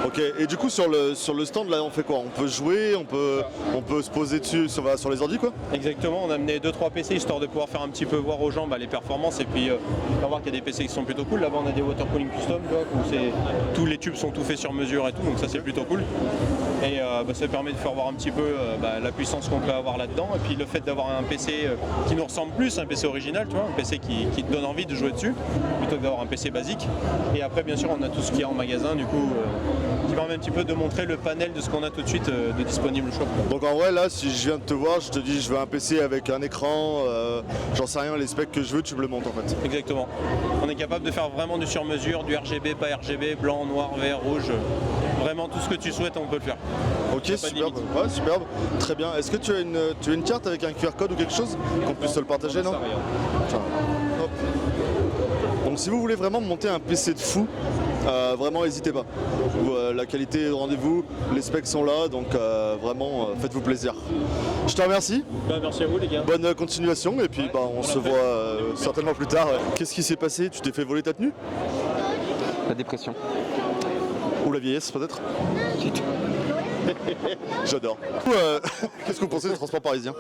S1: Ok, et du coup sur le stand là on fait quoi? On peut jouer, on peut se poser dessus sur les ordi quoi?
S15: Exactement, on a amené 2-3 PC histoire de pouvoir faire un petit peu voir aux gens les performances et puis voir qu'il y a des PC qui sont plutôt cool. Là-bas on a des water cooling custom où tous les tubes sont tout faits sur mesure et tout, donc ça c'est plutôt cool. Et ça permet de faire voir un petit peu la puissance qu'on peut avoir là-dedans et puis le fait d'avoir un PC qui nous ressemble plus, un PC original, tu vois, un PC qui te donne envie de jouer dessus plutôt que d'avoir un PC basique. Et après bien sûr on a tout ce qu'il y a en magasin du coup qui permet un petit peu de montrer le panel de ce qu'on a tout de suite de disponible au shop.
S1: Donc en vrai là si je viens de te voir, je te dis je veux un PC avec un écran, j'en sais rien, les specs que je veux tu me le montes en fait.
S15: Exactement. On est capable de faire vraiment du sur-mesure, du RGB, pas RGB, blanc, noir, vert, rouge. Vraiment tout ce que tu souhaites on peut le faire.
S1: Ok, superbe. Ouais, superbe. Très bien. Est-ce que tu as une carte avec un QR code ou quelque chose qu'on puisse te le partager? Non, tiens. Hop. Donc si vous voulez vraiment monter un PC de fou, vraiment n'hésitez pas. La qualité de rendez-vous, les specs sont là, donc vraiment faites-vous plaisir. Je te remercie.
S15: Merci à vous les gars.
S1: Bonne continuation et puis on se voit certainement plus tard. Qu'est-ce qui s'est passé? Tu t'es fait voler ta tenue?
S2: La dépression.
S1: Ou la vieillesse peut-être? J'adore. Qu'est-ce que vous pensez des transports parisiens?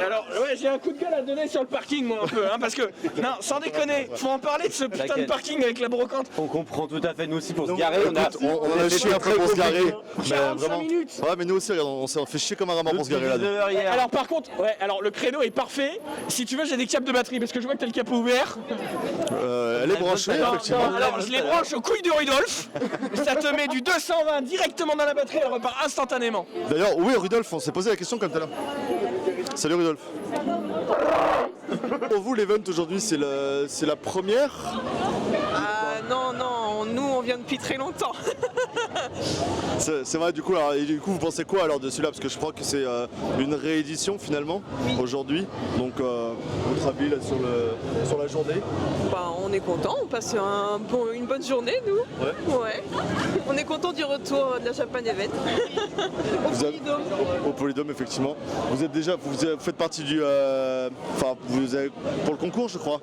S11: Alors ouais, j'ai un coup de gueule à donner sur le parking moi un peu parce que non sans déconner faut en parler de ce putain de parking avec la brocante.
S2: On comprend tout à fait, nous aussi pour se garer
S1: on a chié après pour se garer.
S11: 45 minutes.
S1: Ouais mais nous aussi regarde, on s'est fait chier comme un rameau pour se garer là.
S11: Alors par contre alors le créneau est parfait. Si tu veux j'ai des câbles de batterie parce que je vois que t'as le capot ouvert.
S1: Elle est branchée effectivement.
S11: Alors je les branche aux couilles de Rudolf. Ça te met du 220 directement dans la batterie, elle repart instantanément.
S1: D'ailleurs, où est Rudolf? On s'est posé la question comme tout à l'heure. Salut Rudolf. Pour vous, l'event aujourd'hui, c'est la première?
S16: Non, nous on vient depuis très longtemps.
S1: C'est vrai, du coup, alors, et du coup, vous pensez quoi alors de celui-là? Parce que je crois que c'est une réédition finalement aujourd'hui. Donc, votre avis là sur la journée?
S16: On est content, on passe une bonne journée nous. Ouais. On est content du retour de la Japan Event.
S1: Au Polydome, effectivement. Vous faites partie du... Enfin, vous avez pour le concours, je crois.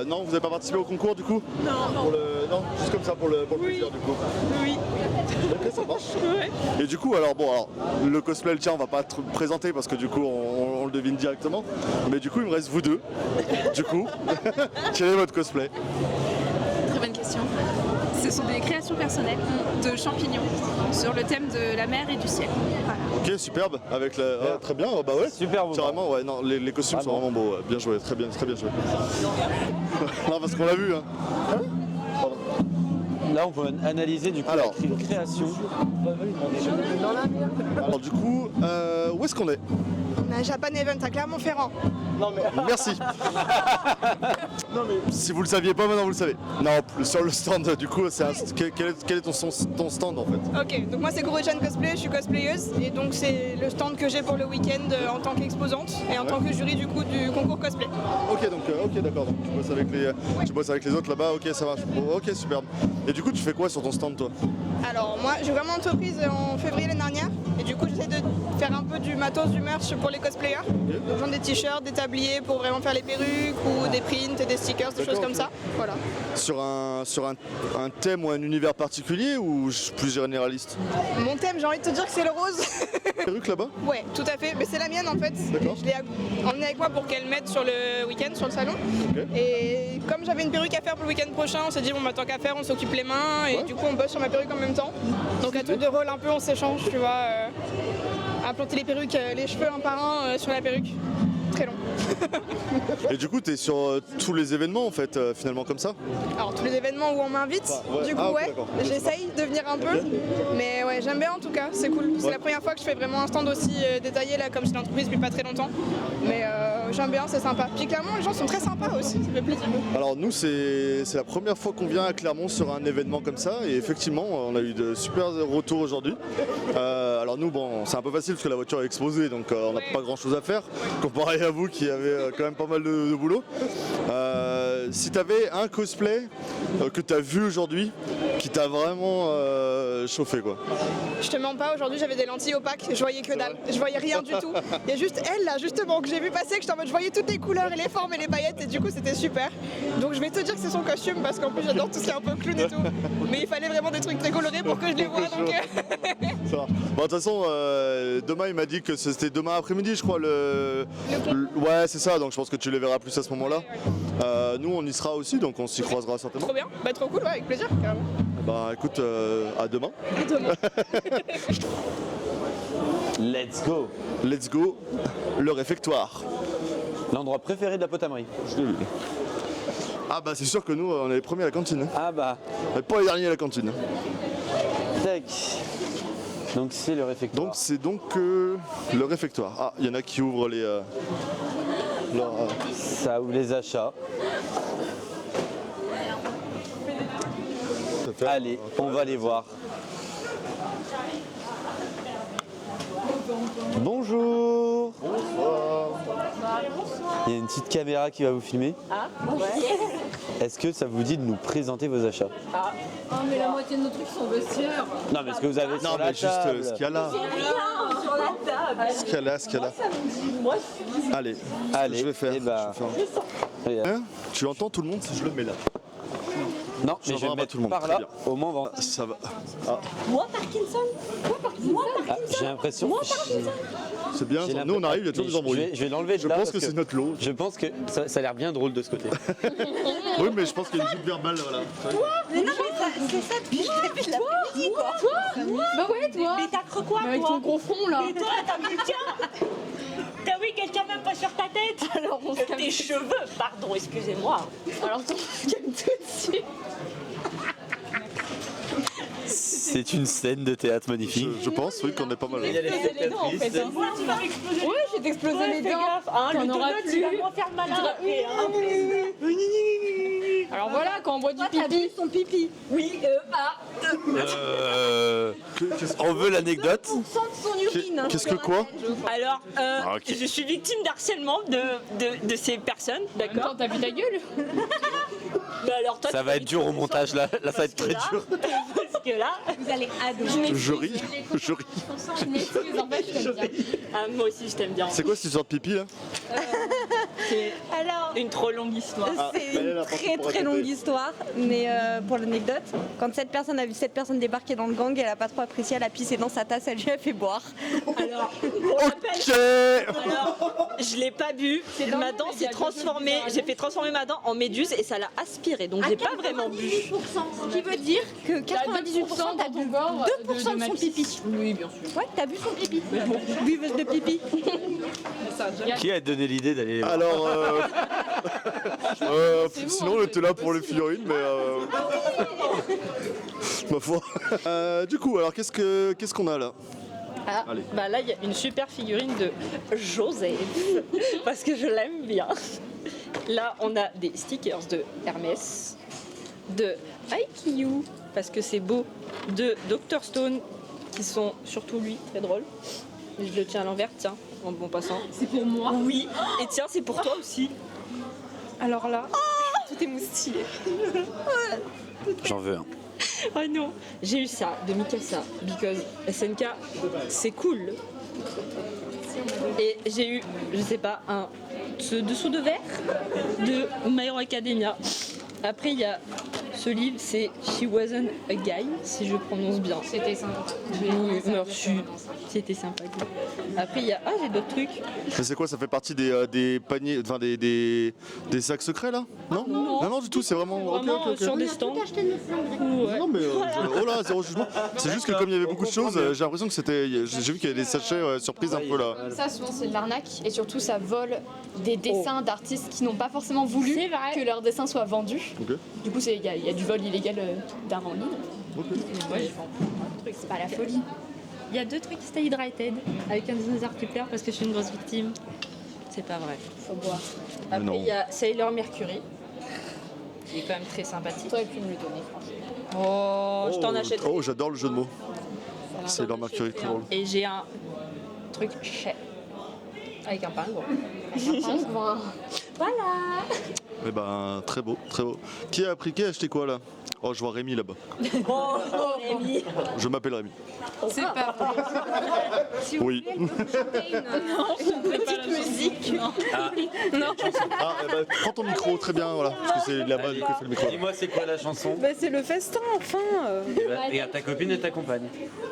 S1: Non, vous n'avez pas participé au concours du coup? Non. Non, juste comme ça pour le plaisir du coup.
S16: Oui.
S1: Ok, ça marche. Ouais. Et du coup, alors le cosplay, le tien, on va pas te présenter parce que du coup, on le devine directement. Mais du coup, il me reste vous deux. Du coup, quel est votre cosplay?
S17: Très bonne question. Ce sont des créations personnelles de champignons sur le thème de la mer et du ciel. Voilà.
S1: Ok, superbe. Avec la... très bien, bah ouais.
S2: Super beau.
S1: Carrément, ouais. Non, les costumes sont vraiment beaux. Ouais. Bien joué, très bien joué. Non, parce qu'on l'a vu. Hein.
S2: Là, on peut analyser du coup la création.
S1: Alors du coup, où est-ce qu'on est?
S18: On a Japan Event à Clermont-Ferrand.
S1: Non mais... Merci. Si vous le saviez pas, maintenant vous le savez. Non, sur le stand, du coup, quel est ton stand en fait?
S18: Ok, donc moi c'est Gorojan Cosplay, je suis cosplayeuse et donc c'est le stand que j'ai pour le week-end en tant qu'exposante et en tant que jury du coup du concours cosplay.
S1: Ok, donc ok, d'accord. Donc tu bosses avec les autres là-bas. Ok, ça marche. Ok, superbe. Et du coup, tu fais quoi sur ton stand, toi?
S18: Alors moi, j'ai vraiment entreprise en février l'année dernière et du coup, j'essaie de faire un peu du matos, du merch pour les cosplayers. Donc genre des t-shirts, des tabliers pour vraiment faire les perruques ou des prints et des stickers, des choses comme ça. Voilà.
S1: Sur un thème ou un univers particulier ou plus généraliste?
S18: Mon thème, j'ai envie de te dire que c'est le rose.
S1: Perruque là-bas?
S18: Ouais, tout à fait. Mais c'est la mienne en fait. Je l'ai emmenée avec moi pour qu'elle m'aide sur le week-end, sur le salon. Et comme j'avais une perruque à faire pour le week-end prochain, on s'est dit bon bah tant qu'à faire, on s'occupe les mains et du coup on bosse sur ma perruque en même temps. Donc à tour de rôle un peu on s'échange, tu vois, à planter les perruques, les cheveux un par un sur la perruque. Très long.
S1: Et du coup, tu es sur tous les événements en fait, finalement comme ça?
S18: Alors tous les événements où on m'invite, du coup j'essaye de venir un peu, mais ouais, j'aime bien en tout cas, c'est cool. C'est la première fois que je fais vraiment un stand aussi détaillé là, comme c'est une entreprise depuis pas très longtemps, mais j'aime bien, c'est sympa. Puis Clermont, les gens sont très sympas aussi, ça fait plaisir.
S1: Alors nous, c'est la première fois qu'on vient à Clermont sur un événement comme ça, et effectivement, on a eu de super retours aujourd'hui. Alors nous, bon, c'est un peu facile parce que la voiture est exposée, donc on n'a pas grand chose à faire, comparé à vous qui avez quand même pas mal de boulot. Si tu avais un cosplay que tu as vu aujourd'hui qui t'a vraiment chauffé quoi.
S18: Je te mens pas, aujourd'hui j'avais des lentilles opaques, je voyais que dalle, je voyais rien du tout. Il y a juste elle là justement que j'ai vu passer, que j'étais en mode je voyais toutes les couleurs et les formes et les paillettes et du coup c'était super. Donc je vais te dire que c'est son costume parce qu'en plus j'adore tout ce qui est un peu clown et tout. Mais il fallait vraiment des trucs très colorés pour que je les voie donc...
S1: Ça va. Bon, de toute façon, demain il m'a dit que c'était demain après-midi je crois ouais c'est ça, donc je pense que tu les verras plus à ce moment-là. Nous on y sera aussi donc on s'y croisera certainement.
S18: Trop bien, bah trop cool, ouais, avec plaisir carrément.
S1: Bah écoute, à demain.
S18: À demain.
S2: Let's go.
S1: Let's go, le réfectoire.
S2: L'endroit préféré de la potamerie.
S1: Ah bah c'est sûr que nous on est les premiers à la cantine.
S2: Ah bah.
S1: Mais pas les derniers à la cantine.
S2: Tac. Donc c'est le réfectoire.
S1: Donc c'est donc le réfectoire. Ah, il y en a qui ouvrent les...
S2: Ça ouvre les achats. Allez, on va les voir. Bonjour.
S1: Bonsoir.
S2: Il y a une petite caméra qui va vous filmer.
S19: Ah, ouais.
S2: Est-ce que ça vous dit de nous présenter vos achats?
S19: Ah, mais la moitié de nos trucs sont vestiaires.
S2: Non, mais ce que vous avez sur la table.
S1: ce qu'il y a là.
S19: J'ai rien sur la table.
S1: Ce qu'il y a là, ce qu'il y a là. Allez, je vais faire. Hein, tu entends tout le monde si je le mets là?
S2: Non, mais je vais le mettre par là, au moins on va...
S1: Ça va. Ah.
S19: Moi, Parkinson.
S2: J'ai l'impression...
S1: C'est bien, nous on arrive, il y a toujours des embrouilles.
S2: Je vais l'enlever de
S1: Je
S2: là.
S1: pense que c'est notre lot.
S2: Je pense que ça a l'air bien drôle de ce côté.
S1: Oui, mais je pense qu'il y a une petite verbale, voilà.
S19: Mais non, mais c'est ça depuis le début de l'après-midi, quoi. Toi Bah ouais, toi. Mais t'as cru quoi, toi? Avec ton gros front, là. Mais toi, t'as vu le tien? T'as vu quelqu'un même pas sur ta tête? Alors, on se calme. Tes cheveux, pardon, excusez-moi. Alors, on se calme tout de suite.
S2: C'est une scène de théâtre magnifique.
S1: Je pense, oui, qu'on est pas mal.
S19: Il y a les dents en fait. Ouais, j'ai t'explosé les dents. T'en auras plus.
S16: faire malin après.
S19: Alors voilà, quand on boit du pipi,
S16: son pipi. Oui,
S2: On veut l'anecdote.
S1: Qu'est-ce que quoi?
S16: Alors,
S2: Ok.
S16: je suis victime d'harcèlement de ces personnes, d'accord?
S19: Quand t'as vu ta gueule.
S16: Bah alors toi,
S2: Ça va être dur au montage là, ça va être très dur.
S16: parce que là,
S19: Vous allez adorer.
S1: Je ris.
S19: Je m'excuse, en fait, je t'aime bien.
S16: Ah, moi aussi je t'aime bien.
S1: C'est quoi cette histoire de pipi là?
S16: C'est
S19: Alors,
S16: une trop longue histoire.
S19: c'est une très très longue histoire, mais pour l'anecdote, quand cette personne a vu cette personne débarquer dans le gang, elle a pas trop apprécié, elle a pissé dans sa tasse, elle lui a fait boire.
S16: Alors, pour rappel,
S1: Ok.
S16: alors, je l'ai pas bu, ma dent s'est transformée, j'ai fait transformer ma dent en méduse et ça l'a aspiré, donc j'ai pas vraiment bu.
S19: Ce qui veut dire que 98% t'as bu 2% de son pipi.
S16: Oui, bien sûr.
S19: Ouais, t'as bu son pipi. Buveuse de pipi.
S2: Qui a donné l'idée d'aller voir?
S1: Alors, sinon on était là pour les figurines, mais ma foi. Du coup, alors qu'est-ce qu'on a là?
S16: Ah,
S1: Allez.
S16: bah là il y a une super figurine de Joseph parce que je l'aime bien. Là on a des stickers de Hermès, de IQ parce que c'est beau, de Dr Stone qui sont surtout lui très drôles. Je le tiens à l'envers, tiens, en bon passant.
S19: C'est pour moi.
S16: Oui, et tiens c'est pour toi aussi.
S19: Alors là, tout est moustillé.
S2: J'en veux un.
S16: Oh non, j'ai eu ça de Mikasa, because SNK c'est cool. Et j'ai eu, je sais pas, un dessous de verre de My Hero Academia. Après il y a ce livre, c'est She Wasn't a Guy, si je prononce bien.
S19: C'était sympa.
S16: Oui, merci. C'était sympa. Après il y a, ah j'ai d'autres trucs.
S1: Mais c'est quoi? Ça fait partie des paniers, enfin des sacs secrets là? Non, non, du tout. C'est vraiment.
S16: Vraiment
S1: Ok.
S16: sur des stands.
S1: Non mais oh là, zéro jugement. C'est juste que comme il y avait beaucoup de choses, j'ai l'impression que c'était. J'ai vu qu'il y avait des sachets surprises un peu là.
S19: Ça, souvent, c'est de l'arnaque et surtout, ça vole des dessins d'artistes qui n'ont pas forcément voulu que leurs dessins soient vendus.
S1: Ok.
S19: Du coup, il y a du vol illégal d'art en ligne.
S16: Ouais,
S19: C'est pas la folie.
S16: il y a 2 trucs Stay Hydrated avec un dinosaure qui pleure parce que je suis une grosse victime. C'est pas vrai.
S19: Faut boire.
S16: Après
S1: non.
S16: il y a Sailor Mercury qui est quand même très sympathique.
S19: T'aurais pu me le donner, franchement.
S16: Oh, je t'en achète.
S1: Oh, j'adore le jeu de mots. C'est leur Mercury, très drôle.
S16: Et j'ai un truc chais avec un pingouin.
S19: Voilà.
S1: Eh ben, très beau, très beau. Qui a acheté quoi là? Oh, je vois Rémi là-bas.
S16: Oh, Rémi.
S1: Je m'appelle Rémi.
S19: C'est pas vrai. Si vous
S1: Oui.
S19: voulez, elle peut me chanter une petite musique. Non.
S1: Ah, eh ben, prends ton micro, très bien, voilà. Parce que c'est là-bas du coup, fait le micro.
S2: Dis-moi, c'est quoi la chanson?
S19: Bah, c'est le festin, enfin.
S2: Regarde, ta copine et ta compagne.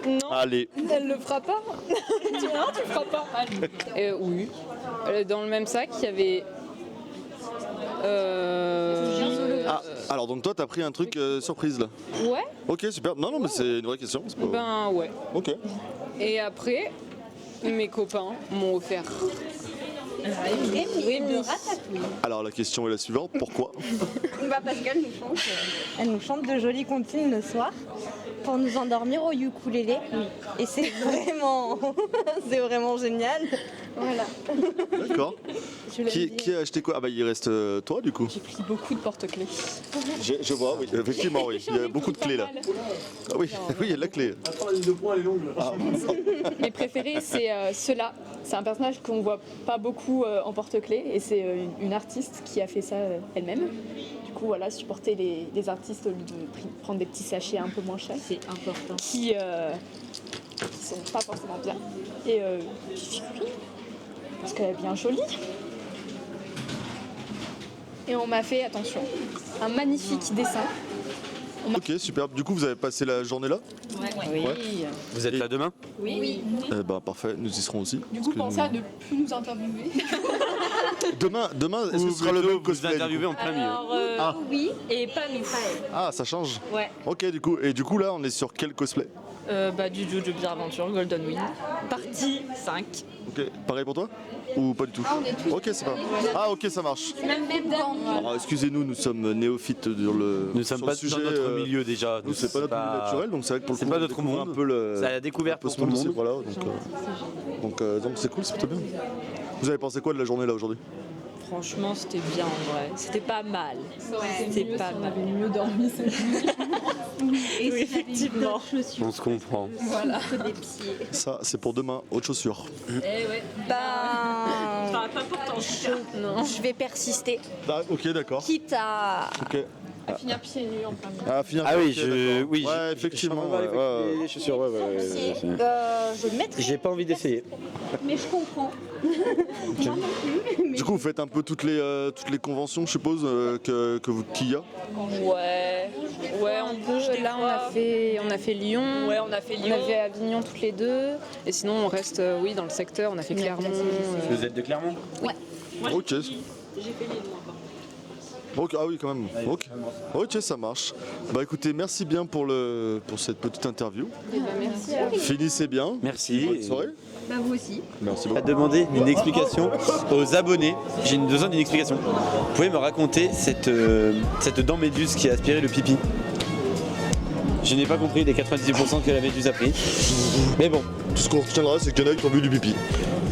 S19: Non.
S1: Allez.
S19: Elle le fera pas. Tu vois, tu le feras pas. Oui. Dans le même sac, il y avait.
S1: Ah, alors donc toi t'as pris un truc surprise là.
S19: Ouais.
S1: Ok, super. Non, mais c'est une vraie question. c'est pas-
S19: Ben ouais.
S1: Ok.
S19: Et après, mes copains m'ont offert.
S9: Rémi de Ratatouille.
S1: Alors la question est la suivante, pourquoi?
S9: Bah parce qu'elle nous chante de jolies comptines le soir pour nous endormir au ukulélé. Et c'est vraiment, c'est vraiment génial. Voilà.
S1: D'accord.
S9: Je l'ai
S1: Qui a acheté quoi? Ah bah il reste toi du coup.
S19: J'ai pris beaucoup de porte-clés.
S1: Je vois, oui, effectivement, oui. Il y a beaucoup de clés là. Ah oui, oui, il y a de la clé.
S12: La ligne de points, elle est longue.
S1: Ah.
S19: Mes préférés, c'est ceux-là. C'est un personnage qu'on voit pas beaucoup en porte-clés et c'est une artiste qui a fait ça elle-même. Du coup, voilà, supporter les artistes au lieu de prendre des petits sachets un peu moins chers.
S16: C'est important.
S19: Qui sont pas forcément bien. Et parce qu'elle est bien jolie. Et on m'a fait, attention, un magnifique dessin.
S1: Ok, super. Du coup, vous avez passé la journée là?
S19: Oui.
S1: Ouais.
S2: Vous êtes là demain?
S19: Oui.
S1: Eh ben parfait, nous y serons aussi.
S19: Du
S1: Parce
S19: coup,
S1: que
S19: pensez à ne plus nous interviewer.
S1: Demain, est-ce que ce sera le même cosplay? du coup
S2: interviewé en plein milieu.
S1: Ah.
S16: Oui, et pas nous.
S1: Ah, ça change.
S16: Ouais.
S1: Ok, du coup là, on est sur quel cosplay?
S16: Bah, du Jojo Bizarre Adventure, Golden Wind, partie 5.
S1: Ok, pareil pour toi? ou pas du tout?
S9: Ah, on est tous.
S1: Ok, c'est pas. Ah, ok, ça marche.
S9: Même camp.
S1: Alors, excusez-nous, nous sommes néophytes sur le.
S2: Nous sommes
S1: sur
S2: pas
S1: le sujet,
S2: dans notre milieu déjà.
S1: Nous, c'est pas notre milieu naturel, donc c'est vrai que pour le
S2: c'est
S1: coup,
S2: pas
S1: on
S2: notre
S1: découvre
S2: monde.
S1: un peu le.
S2: C'est à la découverte
S1: un peu
S2: pour tout le
S1: aussi,
S2: monde.
S1: voilà, donc c'est cool, c'est plutôt bien. Vous avez pensé quoi de la journée là aujourd'hui?
S16: Franchement, c'était bien en vrai. C'était pas mal. C'était pas mal.
S17: On avait mieux dormi cette nuit.
S16: Et oui, effectivement.
S2: On se comprend.
S16: Voilà.
S1: Ça, c'est pour demain, autre chaussure.
S16: Eh ouais. Pas pourtant.
S9: Je vais persister.
S1: Ah, ok, d'accord.
S9: Quitte à.
S1: Ok.
S17: À finir pieds nus en plein milieu.
S1: Ah, finir
S2: Ah oui,
S1: ok, d'accord.
S2: oui,
S1: ouais, effectivement.
S2: les chaussures, ouais.
S9: Je le mettrai.
S2: J'ai pas envie d'essayer.
S9: Mais je comprends.
S1: Du coup, vous faites un peu toutes les conventions, je suppose, qu'il y a.
S16: Ouais, on bouge.
S17: Là, on a fait Lyon.
S16: Ouais, on a fait Lyon.
S17: On a fait Avignon toutes les deux. Et sinon, on reste dans le secteur. On a fait Clermont.
S2: Vous êtes de Clermont?
S9: Ouais.
S1: Ok.
S16: J'ai fait Lille, moi.
S1: Ok, ah oui, quand même. Ok, ça marche. Bah écoutez, merci bien pour cette petite interview.
S17: Merci à vous.
S1: Finissez bien.
S2: Merci.
S1: Bonne soirée.
S9: Bah, vous aussi.
S1: Merci
S2: À
S1: beaucoup.
S2: demander une explication aux abonnés. J'ai besoin d'une explication. Vous pouvez me raconter cette dent méduse qui a aspiré le pipi? Je n'ai pas compris les 98% que la méduse a pris. Mais bon.
S1: Tout ce qu'on retiendra, c'est qu'il y en a qui ont vu du pipi.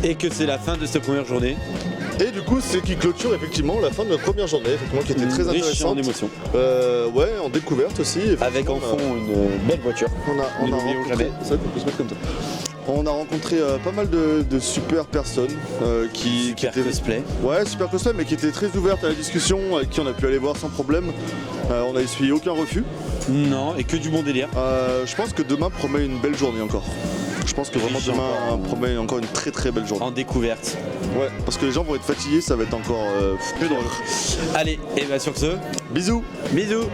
S2: Et que c'est la fin de cette première journée.
S1: Et du coup, c'est qui clôture effectivement la fin de notre première journée, effectivement, qui était très
S2: Riche
S1: intéressante.
S2: en émotions.
S1: Ouais, en découverte aussi.
S2: Avec en fond une belle voiture.
S1: On a rencontré, c'est vrai qu'on peut se mettre comme ça. On a rencontré pas mal de super personnes qui étaient
S2: cosplay.
S1: Ouais, super cosplay, mais qui étaient très ouvertes à la discussion, avec qui on a pu aller voir sans problème. On a essuyé aucun refus.
S2: Non, et que du bon délire.
S1: Je pense que demain promet une belle journée encore. Je pense que vraiment demain promet encore une très très belle journée.
S2: En découverte.
S1: Ouais, parce que les gens vont être fatigués, ça va être encore plus drôle.
S2: Allez, et bah sur ce,
S1: bisous.
S2: Bisous.